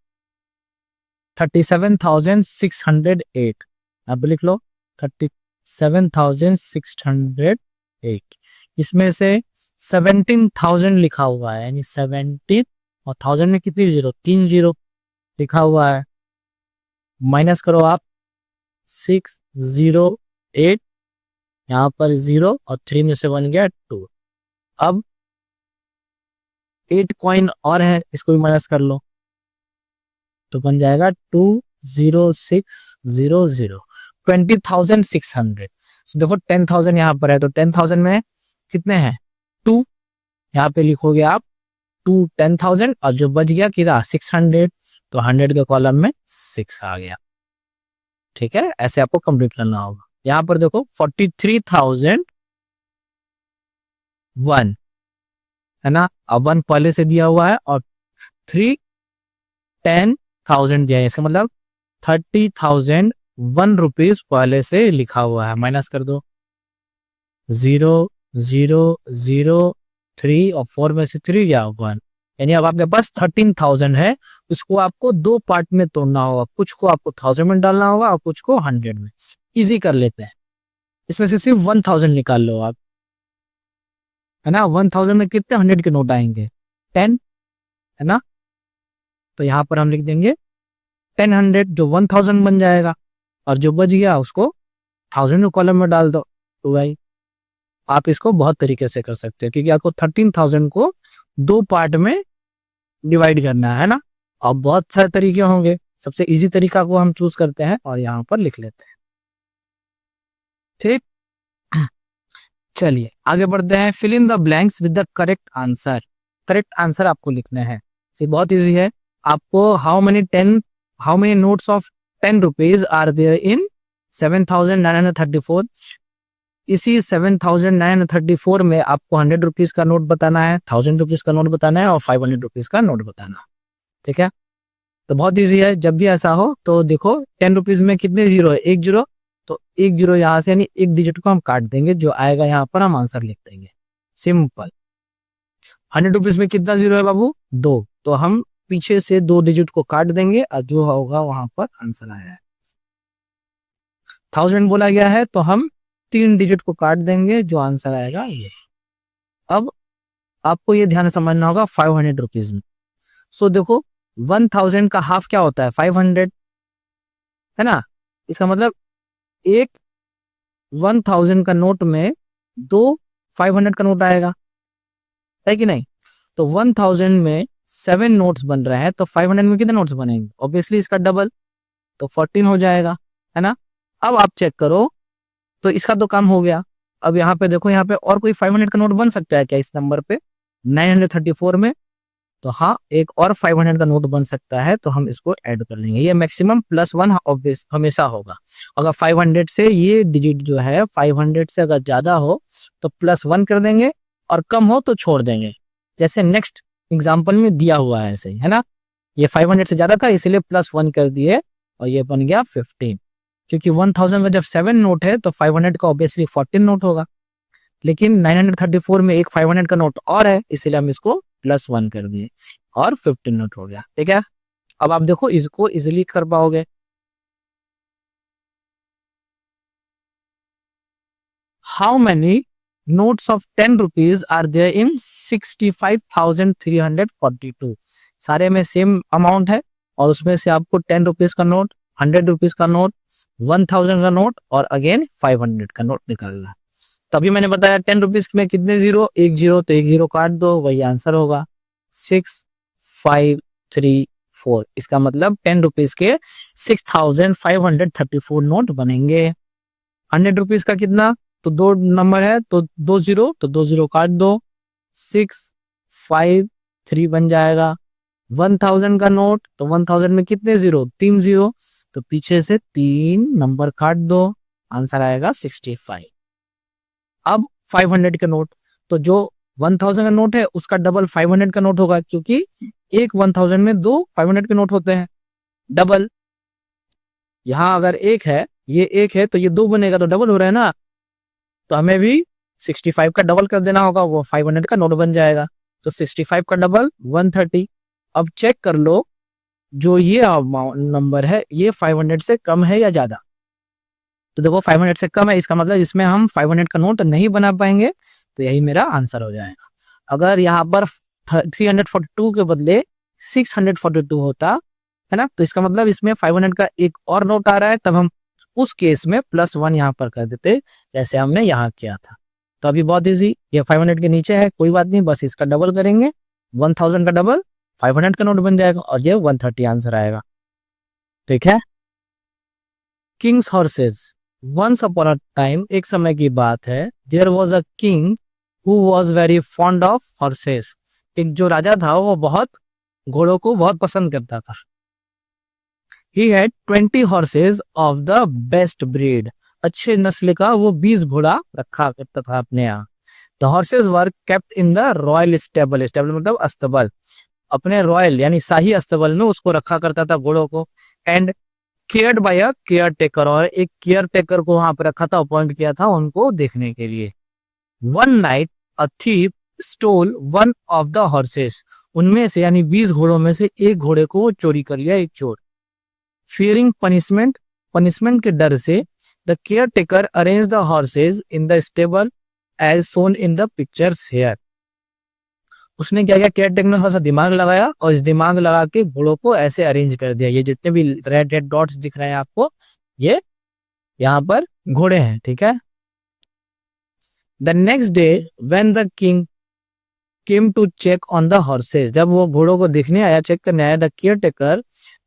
37,608 आप लिख लो 37,608, इसमें से 17,000 लिखा हुआ है, यानी 17 और 1000 में कितनी जीरो, 3 जीरो लिखा हुआ है, माइनस करो आप 608 यहाँ पर 0 और 3 में से बन गया 2। अब 8 कॉइन और है, इसको भी माइनस कर लो तो बन जाएगा 20600, 20,600। देखो 10,000 यहाँ पर है तो 10,000 में कितने हैं 2, यहाँ पे लिखोगे आप 2 10,000 और जो बच गया कितना 600, तो 100 के कॉलम में 6 आ गया। ठीक है, ऐसे आपको कंप्लीट करना होगा। यहाँ पर देखो 43,001 है ना, अब 1 पहले से दिया हुआ है और 3 10,000 दिया है, इसका मतलब 30,001 रुपीज पहले से लिखा हुआ है। माइनस कर दो 0 0 0 3 और 4 में से 3 या 1, यानी अब आपके पास 13,000 है। उसको आपको 2 पार्ट में तोड़ना होगा, कुछ को आपको 1000 में डालना होगा और कुछ को 100 में। इजी कर लेते हैं, इसमें से सिर्फ 1000 निकाल लो आप, है ना। 1000 में कितने 100 के नोट आएंगे 10, है ना। तो यहाँ पर हम लिख देंगे 10 जो 1000 बन जाएगा और जो बच गया उसको 1000 के कॉलम में डाल दो। तो भाई आप इसको बहुत तरीके से कर सकते हो, क्योंकि आपको 13,000 को 2 पार्ट में डिवाइड करना है ना। अब बहुत सारे तरीके होंगे, सबसे इजी तरीका को हम चूज करते हैं और यहाँ पर लिख लेते हैं। ठीक, चलिए आगे बढ़ते हैं। Fill in the blanks with the correct answer. Correct answer आपको लिखना है, ये बहुत इजी है। आपको how many notes of 10 rupees are there in 7,934। इसी 7,934 में आपको 100 रुपीज का नोट बताना है, 1000 रुपीज का नोट बताना है और 500 रुपीज का नोट बताना है। ठीक है, तो बहुत इजी है। जब भी ऐसा हो तो देखो 10 रुपीज में कितने जीरो है, 1 जीरो, तो 1 जीरो यहाँ से यानी एक डिजिट को हम काट देंगे, जो आएगा यहाँ पर हम आंसर लिख देंगे, सिंपल। 100 रुपीज में कितना जीरो है बाबू 2, तो हम पीछे से 2 डिजिट को काट देंगे और जो होगा वहां पर आंसर आया है। 1000 बोला गया है तो हम 3 डिजिट को काट देंगे, जो आंसर आएगा ये। अब आपको ये ध्यान समझना होगा 500 रुपीज में। सो देखो 1000 का हाफ क्या होता है 500, है ना। इसका मतलब एक 1000 का नोट में 2 500 का नोट आएगा, है कि नहीं। तो 1000 में 7 नोट्स बन रहे हैं तो 500 में कितने नोट्स बनेंगे, ऑब्वियसली इसका डबल, तो 14 हो जाएगा, है ना। अब आप चेक करो, तो इसका तो काम हो गया। अब यहाँ पे देखो, यहाँ पे और कोई 500 का नोट बन सकता है क्या इस नंबर पे 934 में, तो हाँ एक और 500 का नोट बन सकता है, तो हम इसको ऐड कर लेंगे। ये मैक्सिमम +1 ऑब्वियस हमेशा होगा। अगर 500 से ये डिजिट जो है 500 से अगर ज्यादा हो तो +1 कर देंगे और कम हो तो छोड़ देंगे, जैसे नेक्स्ट एग्जाम्पल में दिया हुआ है ऐसे ही, है ना। ये 500 से ज्यादा था इसलिए +1 कर दिए और ये बन गया 15, क्योंकि 1000 का जब 7 नोट है तो 500 का ऑब्वियसली 14 नोट होगा, लेकिन 934 में एक 500 का नोट और है इसलिए हम इसको +1 कर दिए और 15 नोट हो गया। ठीक है, अब आप देखो इसको इजिली कर पाओगे। How many notes of 10 rupees are there in 65,342। सारे में सेम अमाउंट है और उसमें से आपको 10 रुपीज का नोट, 100 रुपीज का नोट, 1000 का नोट और अगेन 500 का नोट निकालना है। तभी मैंने बताया 10 रुपीज में कितने जीरो, 1 जीरो, तो 1 जीरो काट दो, वही आंसर होगा 6534। इसका मतलब 10 रुपीज के 6534 नोट बनेंगे। 100 रुपीज का कितना, तो 2 नंबर है तो 2 जीरो, तो 2 जीरो काट दो, 653 बन जाएगा। 1000 का नोट, तो 1000 में कितने जीरो, 3 जीरो, तो पीछे से 3 नंबर काट दो, आंसर आएगा 65। अब 500 का नोट, तो जो 1000 का नोट है उसका डबल 500 का नोट होगा, क्योंकि एक 1000 में 2 500 के नोट होते हैं, डबल। यहाँ अगर एक है, ये एक है तो ये 2 बनेगा, तो डबल हो रहा है ना, तो हमें भी 65 का डबल कर देना होगा, वो 500 का नोट बन जाएगा। तो 65 का डबल 130। अब चेक कर लो जो ये नंबर है ये 500 से कम है या ज्यादा, तो देखो 500 से कम है, इसका मतलब इसमें हम 500 का नोट नहीं बना पाएंगे, तो यही मेरा आंसर हो जाएगा। अगर यहाँ पर 342 के बदले 642 होता, है ना, तो इसका मतलब इसमें 500 का एक और नोट आ रहा है, तब हम उस केस में +1 यहाँ पर कर देते जैसे हमने यहाँ किया था। तो अभी बहुत इजी, ये 500 के नीचे है, कोई बात नहीं, बस इसका डबल करेंगे, 1000 का डबल 500 का नोट बन जाएगा और ये 130 आंसर आएगा। ठीक है। King's horses. Once upon a time, एक समय की बात है, there was a king who was very fond of horses. एक जो राजा था वो बहुत घोड़ों को बहुत पसंद करता था। He had 20 horses of the best breed. अच्छे नस्ल का वो 20 घोड़ा रखा करता था अपने यहाँ। The horses were kept in the royal stable. Stable मतलब अस्तबल, अपने रॉयल यानी शाही अस्तबल में उसको रखा करता था घोड़ों को। And cared by a caretaker, और एक केयर टेकर को वहां पर रखा था, अपॉइंट किया था उनको देखने के लिए। One night a thief stole one of the horses. उनमें से यानी 20 घोड़ों में से एक घोड़े को वो चोरी कर लिया, एक चोर। फियरिंग पनिशमेंट, पनिशमेंट के डर से the caretaker arrange the horses in the stable as shown in the pictures here. उसने क्या किया, केयर टेकर ने थोड़ा सा दिमाग लगाया और इस दिमाग लगा के घोड़ों को ऐसे अरेंज कर दिया। ये जितने भी रेड रेड डॉट्स दिख रहे हैं आपको, ये यहाँ पर घोड़े हैं। ठीक है। The next day when the king came to check on the horses, जब वो घोड़ों को देखने आया, चेक करने आया, the caretaker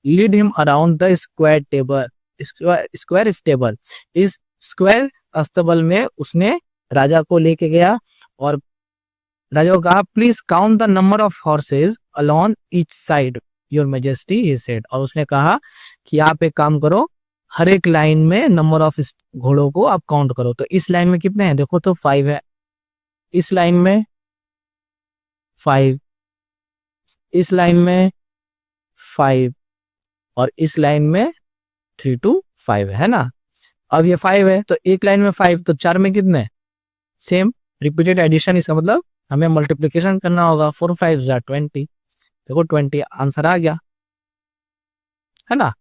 lead him around the square table, square stable. इस स्क्वायर अस्तबल में उसने राजा को लेके गया और राजा को कहा, please count the number of horse's alone each side your majesty, he said. और उसने कहा कि आप एक काम करो, हर एक लाइन में नंबर ऑफ घोड़ों को आप काउंट करो। तो इस लाइन में कितने हैं, देखो तो 5 है, इस लाइन में 5, इस लाइन में 5 और इस लाइन में 3 to 5 है ना। अब ये 5 है तो एक लाइन में 5, तो 4 में कितने, सेम रिपीटेड एडिशन, इसका मतलब हमें मल्टीप्लिकेशन करना होगा। 4 5 जा 20, देखो 20 आंसर आ गया, है ना।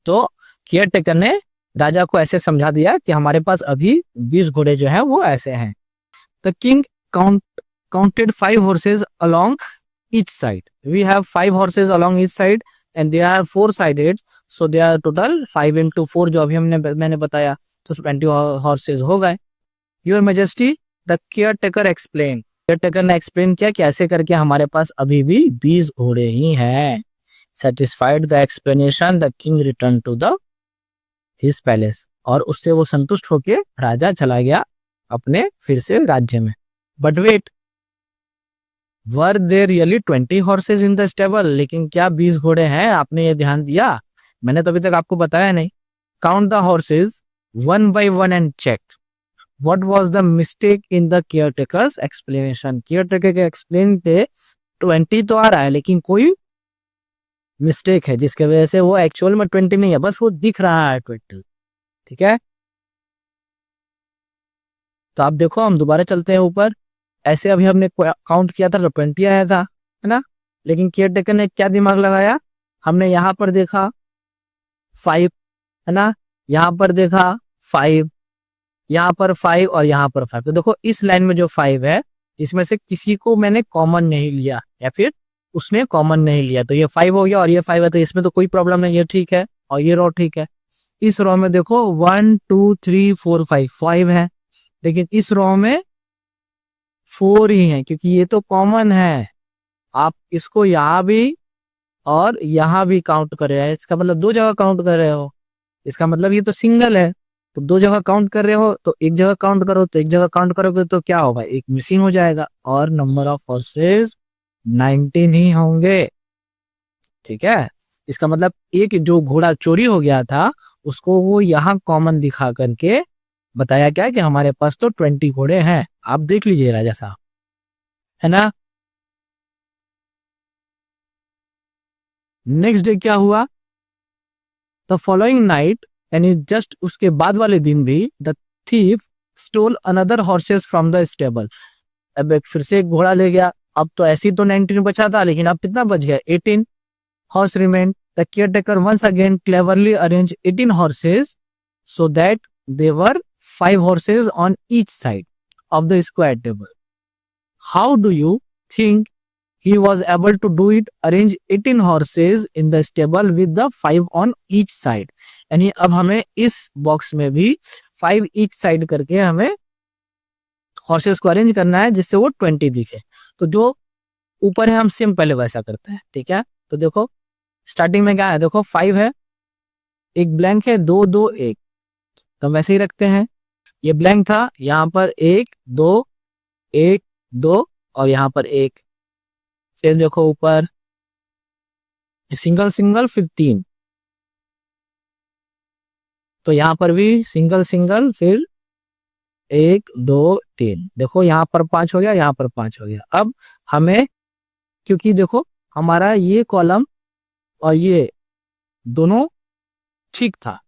तो केयर टेकर ने राजा को ऐसे समझा दिया कि हमारे पास अभी 20 घोड़े जो हैं वो ऐसे हैं। The king counted 5 horses along each side. We have 5 horses along each side and they are 4-sided, so they are total 5 into 4 जो अभी मैंने बताया, तो 20 horses हो गए। Your Majesty, the caretaker explained. caretaker ने explain किया कि ऐसे करके हमारे पास अभी भी 20 घोड़े ही हैं। Satisfied the explanation, the king returned to his palace. और उससे वो संतुष्ट होके राजा चला गया अपने फिर से राज्य में। But wait, were there really 20 horses in the stable, लेकिन क्या 20 घोड़े हैं, आपने ये ध्यान दिया, मैंने तो अभी तक आपको बताया नहीं। Count the horses one by one and check what was the mistake in the caretaker's explanation. Caretaker के एक्सप्लेन पे 20 तो आ रहा है लेकिन कोई मिस्टेक है जिसके वजह से वो एक्चुअल में 20 नहीं है, बस वो दिख रहा है 20। ठीक है। तो आप देखो, हम दोबारा चलते हैं ऊपर। ऐसे अभी हमने काउंट किया था तो 20 आया था, है ना। लेकिन केयरटेकर ने क्या दिमाग लगाया, हमने यहाँ पर देखा 5, है ना, यहाँ पर देखा 5, यहाँ पर 5 और यहाँ पर 5। तो देखो इस लाइन में जो 5 है इसमें से किसी को मैंने कॉमन नहीं लिया या फिर उसने कॉमन नहीं लिया, तो ये 5 हो गया और ये 5 है, तो इसमें तो कोई प्रॉब्लम नहीं, ये ठीक है और ये रो ठीक है। इस रो में देखो 1 2 3 4 5 है, लेकिन इस रो में 4 ही है क्योंकि ये तो कॉमन है। आप इसको यहाँ भी और यहाँ भी काउंट कर रहे हैं, इसका मतलब 2 जगह काउंट कर रहे हो, इसका मतलब ये तो सिंगल है, तो 2 जगह काउंट कर रहे हो तो एक जगह काउंट करो, तो एक जगह काउंट करोगे तो क्या होगा, एक मिसिंग हो जाएगा और नंबर ऑफ हॉर्सेस 19 ही होंगे। ठीक है। इसका मतलब एक जो घोड़ा चोरी हो गया था उसको वो यहाँ कॉमन दिखा करके बताया क्या कि हमारे पास तो 20 घोड़े हैं। आप देख लीजिए राजा साहब, है ना। नेक्स्ट डे क्या हुआ, द फॉलोइंग नाइट यानी जस्ट उसके बाद वाले दिन भी the thief stole another horses from the stable. अब एक फिर से एक घोड़ा ले गया, अब तो ऐसी तो 19 बचा था लेकिन अब कितना बच गया, 18 horse remain. The caretaker once again cleverly arrange 18 horses so that they were 5 horses on each side of the square table. How do you think he was able to do it, arrange 18 horses in the stable with the 5 on each side. यानी अब हमें इस बॉक्स में भी 5 each side करके हमें हॉर्सेस को अरेंज करना है जिससे वो 20 दिखे। तो जो ऊपर है हम सेम पहले वैसा करते हैं, ठीक है। तो देखो स्टार्टिंग में क्या है, देखो 5 है, एक ब्लैंक है, 2 2 1, तो वैसे ही रखते हैं। ये ब्लैंक था, यहाँ पर 1 2 1 2 और यहाँ पर 1। फिर देखो ऊपर सिंगल सिंगल फिर 3, तो यहाँ पर भी सिंगल सिंगल फिर 1 2 3। देखो यहाँ पर 5 हो गया, यहाँ पर 5 हो गया। अब हमें, क्योंकि देखो हमारा ये कॉलम और ये दोनों ठीक था,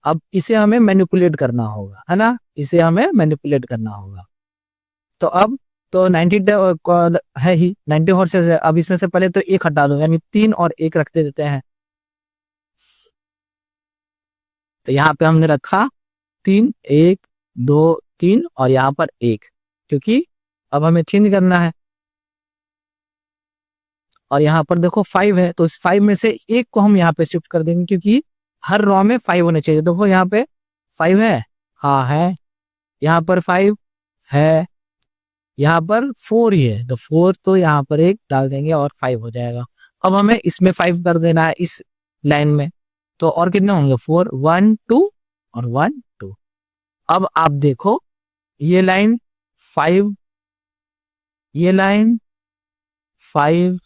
अब इसे हमें मैनिपुलेट करना होगा, है ना, इसे हमें मैनिपुलेट करना होगा। तो अब तो 90 है ही, 90 हॉर्सेस है। अब इसमें से पहले तो 1 हटा दो, यानी 3 और 1 रखते देते हैं। तो यहाँ पे हमने रखा 3 1 2 3 और यहाँ पर 1, क्योंकि अब हमें चेंज करना है। और यहाँ पर देखो 5 है, तो इस 5 में से 1 को हम यहाँ पे शिफ्ट कर देंगे, क्योंकि हर रो में 5 होने चाहिए। देखो यहाँ पे 5 है, हाँ है, यहाँ पर 5 है, यहाँ पर 4 ही है, तो 4 तो यहाँ पर 1 डाल देंगे और 5 हो जाएगा। अब हमें इसमें 5 कर देना है इस लाइन में, तो और कितने होंगे 4 1 2 और 1 2। अब आप देखो ये लाइन 5, ये लाइन 5,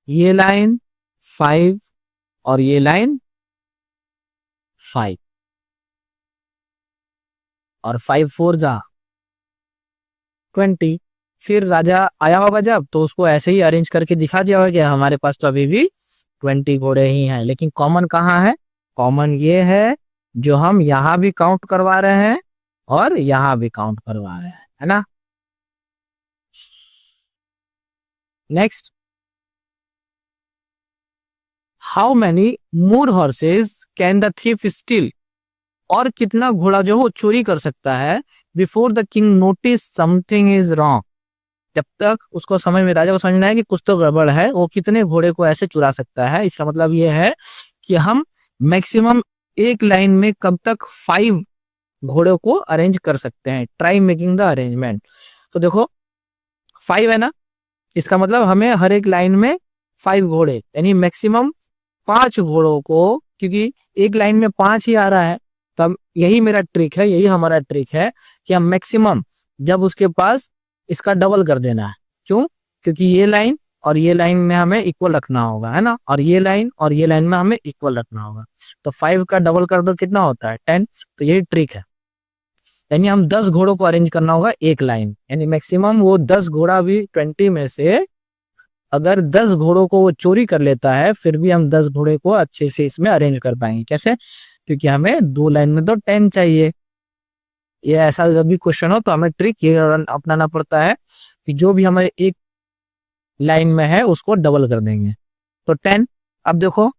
ये लाइन 5 और ये लाइन 5 और 5 4 जा 20। फिर राजा आया होगा जब, तो उसको ऐसे ही अरेंज करके दिखा दिया होगा कि हमारे पास तो अभी भी 20 घोड़े ही हैं। लेकिन कॉमन कहाँ है, कॉमन ये है जो हम यहाँ भी काउंट करवा रहे हैं और यहाँ भी काउंट करवा रहे हैं, है ना। Next, how many more horse's can the thief steel, और कितना घोड़ा जो वो चोरी कर सकता है before the king notice something is wrong. जब तक उसको समझ में, राजा को समझना है कि कुछ तो गड़बड़ है, वो कितने घोड़े को ऐसे चुरा सकता है। इसका मतलब ये है कि हम मैक्सिमम एक लाइन में कब तक 5 घोड़ों को अरेंज कर सकते हैं। Try making the arrangement. तो देखो 5 है ना, इसका मतलब हमें हर एक लाइन में 5 घोड़े, यानी मैक्सिमम 5 घोड़ों को, क्योंकि एक लाइन में 5 ही आ रहा है, तो हम, यही मेरा ट्रिक है, यही हमारा ट्रिक है कि हम मैक्सिमम जब उसके पास इसका डबल कर देना है। क्यों, क्योंकि ये लाइन और ये लाइन में हमें इक्वल रखना होगा, है ना, और ये लाइन और ये लाइन में हमें इक्वल रखना होगा। तो 5 का डबल कर दो, कितना होता है 10। तो यही ट्रिक है, यानी हम 10 घोड़ों को अरेंज करना होगा एक लाइन, यानी मैक्सिमम वो 10 घोड़ा भी 20 में से अगर 10 घोड़ों को वो चोरी कर लेता है, फिर भी हम 10 घोड़े को अच्छे से इसमें अरेंज कर पाएंगे। कैसे, क्योंकि हमें 2 लाइन में तो 10 चाहिए। ये ऐसा जब भी क्वेश्चन हो तो हमें ट्रिक ये अपनाना पड़ता है कि जो भी हमारे एक लाइन में है उसको डबल कर देंगे। तो 10, अब देखो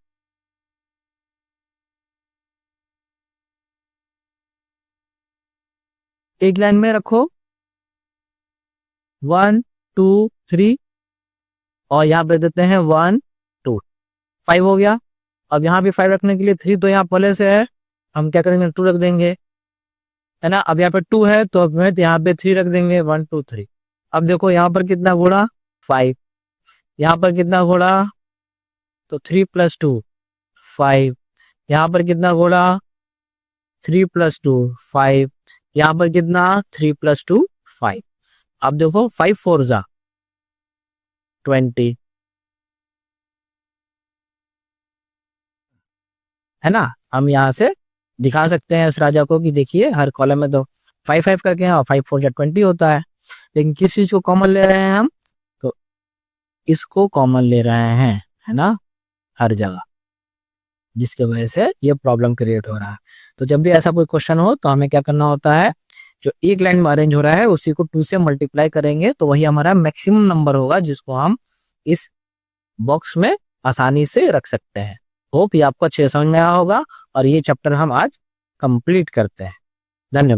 एक लाइन में रखो 1 2 3 और यहाँ पे देते हैं 1 2, 5 हो गया। अब यहाँ भी 5 रखने के लिए 3 तो यहाँ पहले से है, हम क्या करेंगे 2 रख देंगे, है ना। अब यहाँ पे 2 है तो अब यहाँ पे 3 रख देंगे, 1 2 3। अब देखो यहाँ पर कितना घोड़ा 5, यहाँ पर कितना घोड़ा, तो 3 + 2 5, यहाँ पर कितना घोड़ा 3 + 2 5, यहाँ पर कितना 3 + 2 5। अब देखो 5 4 जा 20, है ना। हम यहाँ से दिखा सकते हैं इस राजा को कि देखिए हर कॉलम में तो 5 5 करके हैं और 5 4 जा 20 होता है। लेकिन किस चीज को कॉमन ले रहे हैं हम, तो इसको कॉमन ले रहे हैं, है ना, हर जगह, जिसकी वजह से ये प्रॉब्लम क्रिएट हो रहा है। तो जब भी ऐसा कोई क्वेश्चन हो तो हमें क्या करना होता है, जो एक लाइन में अरेंज हो रहा है उसी को 2 से मल्टीप्लाई करेंगे, तो वही हमारा मैक्सिमम नंबर होगा जिसको हम इस बॉक्स में आसानी से रख सकते हैं। होप ये आपको अच्छे समझ में आया होगा और ये चैप्टर हम आज कंप्लीट करते हैं। धन्यवाद।